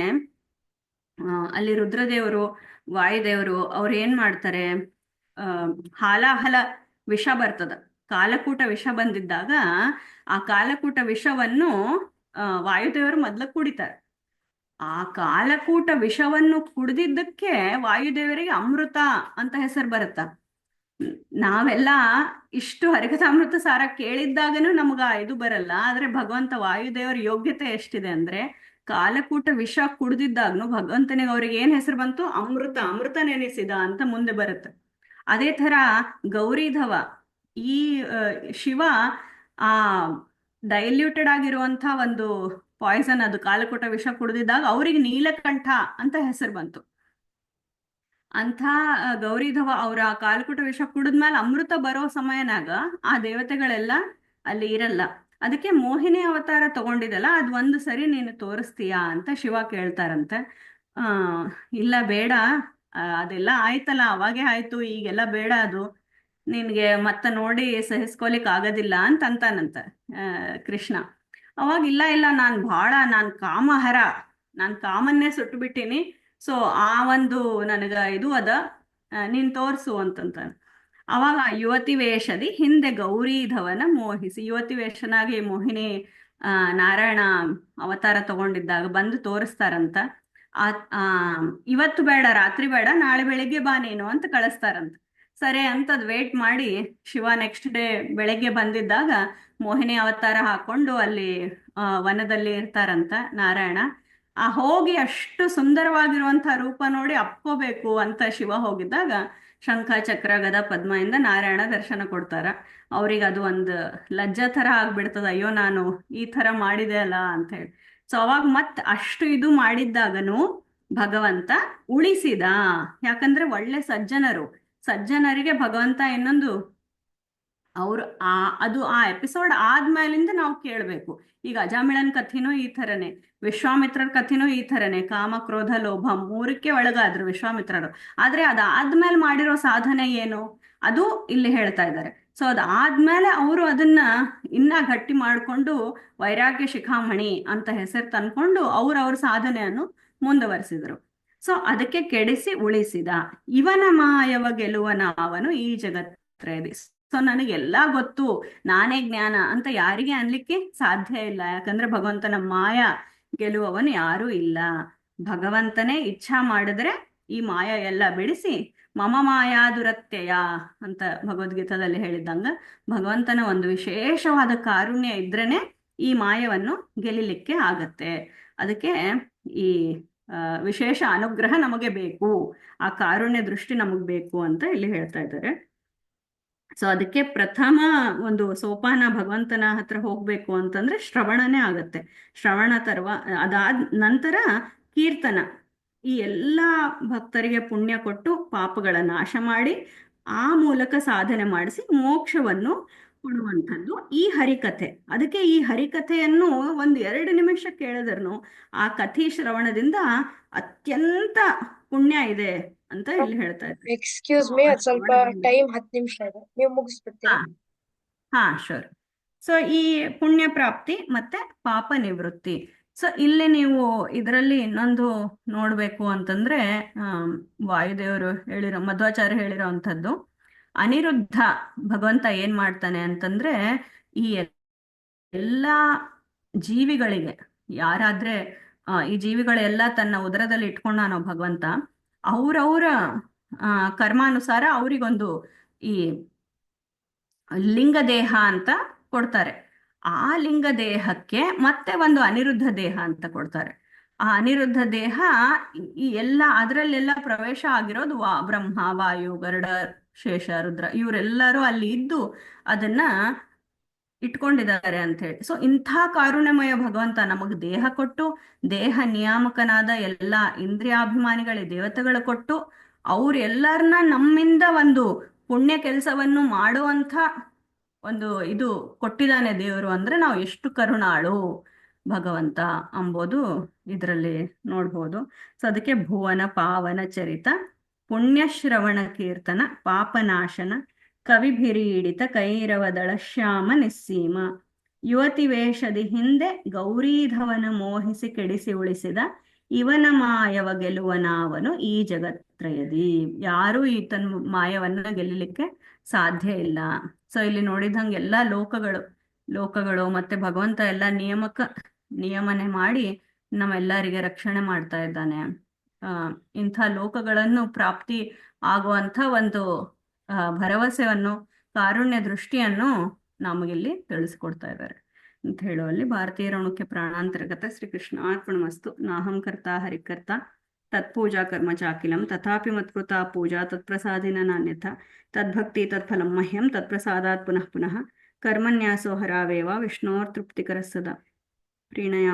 S1: ಅಲ್ಲಿ ರುದ್ರದೇವರು ವಾಯುದೇವರು ಅವ್ರು ಏನ್ ಮಾಡ್ತಾರೆ, ಹಾಲಾಹಲ ವಿಷ ಬರ್ತದ, ಕಾಲಕೂಟ ವಿಷ ಬಂದಿದ್ದಾಗ ಆ ಕಾಲಕೂಟ ವಿಷವನ್ನು ವಾಯುದೇವರು ಮೊದ್ಲು ಕುಡಿತಾರೆ. ಆ ಕಾಲಕೂಟ ವಿಷವನ್ನು ಕುಡಿದಿದ್ದಕ್ಕೆ ವಾಯುದೇವರಿಗೆ ಅಮೃತ ಅಂತ ಹೆಸರು ಬರುತ್ತ. ನಾವೆಲ್ಲ ಇಷ್ಟು ಹರಿಕಥಾಮೃತ ಸಾರ ಕೇಳಿದ್ದಾಗನೂ ನಮಗ ಇದು ಬರಲ್ಲ, ಆದ್ರೆ ಭಗವಂತ ವಾಯುದೇವರ ಯೋಗ್ಯತೆ ಎಷ್ಟಿದೆ ಅಂದ್ರೆ ಕಾಲಕೂಟ ವಿಷ ಕುಡ್ದಿದ್ದಾಗ್ನು ಭಗವಂತನಿಗೆ ಅವ್ರಿಗೆ ಏನ್ ಹೆಸರು ಬಂತು, ಅಮೃತ, ಅಮೃತ ನೆನೆಸಿದ ಅಂತ ಮುಂದೆ ಬರುತ್ತೆ. ಅದೇ ತರ ಗೌರೀಧವ, ಈ ಶಿವ ಆ ಡೈಲ್ಯೂಟೆಡ್ ಆಗಿರುವಂತ ಒಂದು ಪಾಯ್ಸನ್, ಅದು ಕಾಲಕೂಟ ವಿಷ ಕುಡ್ದಿದ್ದಾಗ ಅವ್ರಿಗೆ ನೀಲಕಂಠ ಅಂತ ಹೆಸರು ಬಂತು. ಅಂಥ ಗೌರೀಧವ ಅವರ ಕಾಲಕೂಟ ವಿಷ ಕುಡಿದ್ಮೇಲೆ ಅಮೃತ ಬರೋ ಸಮಯನಾಗ ಆ ದೇವತೆಗಳೆಲ್ಲ ಅಲ್ಲಿ ಇರಲ್ಲ. ಅದಕ್ಕೆ ಮೋಹಿನಿ ಅವತಾರ ತಗೊಂಡಿದಲ್ಲ, ಅದ್ ಒಂದು ಸರಿ ನೀನು ತೋರಿಸ್ತೀಯಾ ಅಂತ ಶಿವ ಕೇಳ್ತಾರಂತೆ. ಇಲ್ಲ ಬೇಡ, ಅದೆಲ್ಲ ಆಯ್ತಲ್ಲ, ಅವಾಗೇ ಆಯ್ತು, ಈಗೆಲ್ಲ ಬೇಡ, ಅದು ನಿನ್ಗೆ ಮತ್ತೆ ನೋಡಿ ಸಹಿಸ್ಕೊಲಿಕ್ ಆಗೋದಿಲ್ಲ ಅಂತ ಅಂತಾನಂತ ಕೃಷ್ಣ. ಅವಾಗ ಇಲ್ಲ ಇಲ್ಲ, ನಾನು ಕಾಮಹರ, ನಾನು ಕಾಮನ್ನೇ ಸುಟ್ಟು ಬಿಟ್ಟಿನಿ, ಸೊ ಆ ಒಂದು ನನಗ ಇದು ಅದ, ನೀನ್ ತೋರ್ಸು ಅಂತಂತ. ಅವಾಗ ಯುವತಿ ವೇಷದಿ ಹಿಂದೆ ಗೌರೀಧವನ ಮೋಹಿಸಿ, ಯುವತಿ ವೇಷನಾಗಿ ಮೋಹಿನಿ ನಾರಾಯಣ ಅವತಾರ ತಗೊಂಡಿದ್ದಾಗ ಬಂದು ತೋರಿಸ್ತಾರಂತ. ಆ ಆ, ಇವತ್ತು ಬೇಡ, ರಾತ್ರಿ ಬೇಡ, ನಾಳೆ ಬೆಳಿಗ್ಗೆ ಬಾ ನೀನು ಅಂತ ಕಳಿಸ್ತಾರಂತ. ಸರಿ ಅಂತದ್ ವೇಟ್ ಮಾಡಿ ಶಿವ ನೆಕ್ಸ್ಟ್ ಡೇ ಬೆಳಗ್ಗೆ ಬಂದಿದ್ದಾಗ ಮೋಹಿನಿ ಅವತಾರ ಹಾಕೊಂಡು ಅಲ್ಲಿ ವನದಲ್ಲಿ ಇರ್ತಾರಂತ ನಾರಾಯಣ. ಹೋಗಿ ಅಷ್ಟು ಸುಂದರವಾಗಿರುವಂತಹ ರೂಪ ನೋಡಿ ಅಪ್ಕೋಬೇಕು ಅಂತ ಶಿವ ಹೋಗಿದ್ದಾಗ ಶಂಖ ಚಕ್ರ ಗದ ಪದ್ಮದಿಂದ ನಾರಾಯಣ ದರ್ಶನ ಕೊಡ್ತಾರ. ಅವ್ರಿಗೆ ಅದು ಒಂದು ಲಜ್ಜಾ ಥರ ಆಗ್ಬಿಡ್ತದ, ಅಯ್ಯೋ ನಾನು ಈ ಥರ ಮಾಡಿದೆ ಅಲ್ಲ ಅಂತ ಹೇಳಿ. ಸೊ ಅವಾಗ ಅಷ್ಟು ಇದು ಮಾಡಿದ್ದಾಗನು ಭಗವಂತ ಉಳಿಸಿದ. ಯಾಕಂದ್ರೆ ಒಳ್ಳೆ ಸಜ್ಜನರಿಗೆ ಭಗವಂತ ಇನ್ನೊಂದು ಅವ್ರು ಅದು ಆ ಎಪಿಸೋಡ್ ಆದ್ಮೇಲಿಂದ ನಾವು ಕೇಳಬೇಕು. ಈಗ ಅಜಾಮಿಳನ್ ಕಥೆನೂ ಈ ಥರನೇ, ವಿಶ್ವಾಮಿತ್ರರ ಕಥೆನೂ ಈ ಥರನೇ. ಕಾಮ ಕ್ರೋಧ ಲೋಭ ಮೂರಕ್ಕೆ ಒಳಗಾದ್ರು ವಿಶ್ವಾಮಿತ್ರರು. ಆದ್ರೆ ಅದಾದ್ಮೇಲೆ ಮಾಡಿರೋ ಸಾಧನೆ ಏನು ಅದು ಇಲ್ಲಿ ಹೇಳ್ತಾ ಇದ್ದಾರೆ. ಸೊ ಅದಾದ್ಮೇಲೆ ಅವರು ಅದನ್ನ ಇನ್ನ ಗಟ್ಟಿ ಮಾಡಿಕೊಂಡು ವೈರಾಗ್ಯ ಶಿಖಾಮಣಿ ಅಂತ ಹೆಸರು ತಂದ್ಕೊಂಡು ಅವ್ರ ಸಾಧನೆಯನ್ನು ಮುಂದುವರಿಸಿದ್ರು. ಸೊ ಅದಕ್ಕೆ ಕೆಡಿಸಿ ಉಳಿಸಿದ ಇವನ ಮಾಯವ ಗೆಲುವನ ಅವನು ಈ ಜಗತ್ರಯದಿ. ಸೊ ನನಗೆಲ್ಲ ಗೊತ್ತು, ನಾನೇ ಜ್ಞಾನ ಅಂತ ಯಾರಿಗೆ ಅನ್ಲಿಕ್ಕೆ ಸಾಧ್ಯ ಇಲ್ಲ. ಯಾಕಂದ್ರೆ ಭಗವಂತನ ಮಾಯ ಗೆಲುವವನು ಯಾರೂ ಇಲ್ಲ. ಭಗವಂತನೇ ಇಚ್ಛಾ ಮಾಡಿದ್ರೆ ಈ ಮಾಯ ಎಲ್ಲ ಬಿಡಿಸಿ ಮಮ ಮಾಯಾ ದುರತ್ಯಯ ಅಂತ ಭಗವದ್ಗೀತಾದಲ್ಲಿ ಹೇಳಿದ್ದಂಗ ಭಗವಂತನ ಒಂದು ವಿಶೇಷವಾದ ಕಾರುಣ್ಯ ಇದ್ರೇನೆ ಈ ಮಾಯವನ್ನು ಗೆಲ್ಲಿಲಿಕ್ಕೆ ಆಗತ್ತೆ. ಅದಕ್ಕೆ ಈ ವಿಶೇಷ ಅನುಗ್ರಹ ನಮಗೆ ಬೇಕು, ಆ ಕಾರುಣ್ಯ ದೃಷ್ಟಿ ನಮಗ್ ಬೇಕು ಅಂತ ಇಲ್ಲಿ ಹೇಳ್ತಾ ಇದ್ದಾರೆ. ಸೊ ಅದಕ್ಕೆ ಪ್ರಥಮ ಒಂದು ಸೋಪಾನ ಭಗವಂತನ ಹತ್ರ ಹೋಗ್ಬೇಕು ಅಂತಂದ್ರೆ ಶ್ರವಣನೇ ಆಗತ್ತೆ. ಶ್ರವಣ ಅದಾದ ನಂತರ ಕೀರ್ತನ, ಈ ಎಲ್ಲ ಭಕ್ತರಿಗೆ ಪುಣ್ಯ ಕೊಟ್ಟು ಪಾಪಗಳ ನಾಶ ಮಾಡಿ ಆ ಮೂಲಕ ಸಾಧನೆ ಮಾಡಿಸಿ ಮೋಕ್ಷವನ್ನು ಕೊಡುವಂಥದ್ದು ಈ ಹರಿಕಥೆ. ಅದಕ್ಕೆ ಈ ಹರಿಕಥೆಯನ್ನು 1-2 ನಿಮಿಷ ಕೇಳಿದ್ರೂ ಆ ಕಥೆ ಶ್ರವಣದಿಂದ ಅತ್ಯಂತ ಪುಣ್ಯ ಇದೆ ಅಂತ ಇಲ್ಲಿ ಹೇಳ್ತಾ ಇದ್ದಾರೆ.
S2: ಎಕ್ಸ್ಕ್ಯೂಸ್ ಮೀ, ಸ್ವಲ್ಪ ಟೈಮ್ 10 ನಿಮಿಷ ಇದೆ, ನೀವು ಮುಗಿಸ್ಬಿಡ್ತೀರಾ?
S1: ಹಾ ಶೋರ್. ಸೊ ಈ ಪುಣ್ಯ ಪ್ರಾಪ್ತಿ ಮತ್ತೆ ಪಾಪ ನಿವೃತ್ತಿ. ಸೊ ಇಲ್ಲಿ ನೀವು ಇದರಲ್ಲಿ ಇನ್ನೊಂದು ನೋಡ್ಬೇಕು ಅಂತಂದ್ರೆ ವಾಯುದೇವರು ಮಧ್ವಾಚಾರ್ಯ ಹೇಳಿರೋ ಅಂಥದ್ದು, ಅನಿರುದ್ಧ ಭಗವಂತ ಏನ್ ಮಾಡ್ತಾನೆ ಅಂತಂದ್ರೆ ಈ ಎಲ್ಲ ಜೀವಿಗಳಿಗೆ, ಯಾರಾದ್ರೆ ಈ ಜೀವಿಗಳೆಲ್ಲ ತನ್ನ ಉದರದಲ್ಲಿ ಇಟ್ಕೊಂಡಾನೋ ಭಗವಂತ, ಅವ್ರವ್ರ ಕರ್ಮಾನುಸಾರ ಅವರಿಗೊಂದು ಈ ಲಿಂಗ ದೇಹ ಅಂತ ಕೊಡ್ತಾರೆ. ಆ ಲಿಂಗ ದೇಹಕ್ಕೆ ಮತ್ತೆ ಒಂದು ಅನಿರುದ್ಧ ದೇಹ ಅಂತ ಕೊಡ್ತಾರೆ. ಆ ಅನಿರುದ್ಧ ದೇಹ ಈ ಎಲ್ಲ ಅದರಲ್ಲೆಲ್ಲ ಪ್ರವೇಶ ಆಗಿರೋದು ಬ್ರಹ್ಮ, ವಾಯು, ಗರುಡ, ಶೇಷ, ರುದ್ರ ಇವರೆಲ್ಲರೂ ಅಲ್ಲಿ ಇದ್ದು ಅದನ್ನ ಇಟ್ಕೊಂಡಿದ್ದಾರೆ ಅಂತ ಹೇಳಿ. ಸೊ ಇಂಥ ಕಾರುಣ್ಯಮಯ ಭಗವಂತ ನಮಗ್ ದೇಹ ಕೊಟ್ಟು, ದೇಹ ನಿಯಾಮಕನಾದ ಎಲ್ಲ ಇಂದ್ರಿಯಾಭಿಮಾನಿಗಳಿಗೆ ದೇವತೆಗಳು ಕೊಟ್ಟು, ಅವ್ರೆಲ್ಲರನ್ನ ನಮ್ಮಿಂದ ಒಂದು ಪುಣ್ಯ ಕೆಲಸವನ್ನು ಮಾಡುವಂಥ ಒಂದು ಇದು ಕೊಟ್ಟಿದ್ದಾನೆ ದೇವರು. ಅಂದ್ರೆ ನಾವು ಎಷ್ಟು ಕರುಣಾಳು ಭಗವಂತ ಅಂಬೋದು ಇದರಲ್ಲಿ ನೋಡ್ಬೋದು. ಸೊ ಅದಕ್ಕೆ ಭುವನ ಪಾವನ ಚರಿತ, ಪುಣ್ಯಶ್ರವಣ ಕೀರ್ತನ, ಪಾಪನಾಶನ, ಕವಿಭಿರೀಡಿತ ಕೈರವದಳ ಶ್ಯಾಮ ನಿಸ್ಸೀಮ, ಯುವತಿ ವೇಷದಿ ಹಿಂದೆ ಗೌರೀಧವನ ಮೋಹಿಸಿ ಕೆಡಿಸಿ ಉಳಿಸಿದ ಇವನ ಮಾಯವ ಗೆಲುವನಾವನು ಈ ಜಗತ್ರಯದಿ. ಯಾರೂ ಈತನ ಮಾಯವನ್ನ ಗೆಲ್ಲಲಿಕ್ಕೆ ಸಾಧ್ಯ ಇಲ್ಲ. ಸೊ ಇಲ್ಲಿ ನೋಡಿದಂಗೆ ಎಲ್ಲ ಲೋಕಗಳು ಮತ್ತೆ ಭಗವಂತ ಎಲ್ಲ ನಿಯಮನೆ ಮಾಡಿ ನಮ್ಮೆಲ್ಲರಿಗೆ ರಕ್ಷಣೆ ಮಾಡ್ತಾ ಇದ್ದಾನೆ. ಇಂಥ ಲೋಕಗಳನ್ನು ಪ್ರಾಪ್ತಿ ಆಗುವಂಥ ಒಂದು ಭರವಸೆಯನ್ನು, ಕಾರುಣ್ಯ ದೃಷ್ಟಿಯನ್ನು ನಮಗಿಲ್ಲಿ ತಿಳಿಸ್ಕೊಡ್ತಾ ಇದ್ದಾರೆ ಅಂತ ಹೇಳುವಲ್ಲಿ ಭಾರತೀಯ ಮುಖ್ಯ ಪ್ರಾಣಾಂತರ್ಗತ ಶ್ರೀಕೃಷ್ಣ ಅರ್ಪಣಮಸ್ತು. ನಾಹಂ ಕರ್ತಾ ಹರಿಕರ್ತ ತತ್ಪೂಜಾ ಕರ್ಮ ಚಾಕಿಲಂ ತಥಾಪಿ ಮತ್ಕೃತಾ ಪೂಜಾ ತತ್ಪ್ರಸಾದಿನ ನಾನ್ಯಥ ತದ್ಭಕ್ತಿ ತತ್ಫಲಂ ಮಹ್ಯಂ ತತ್ಪ್ರಸಾದಾತ್ ಪುನಃ ಪುನಃ ಕರ್ಮನ್ಯಾಸೋ ಹರಾವೇವ ವಿಷ್ಣೋರ್ ತೃಪ್ತಿಕರ ಸದಾ ಪ್ರೀಣಯ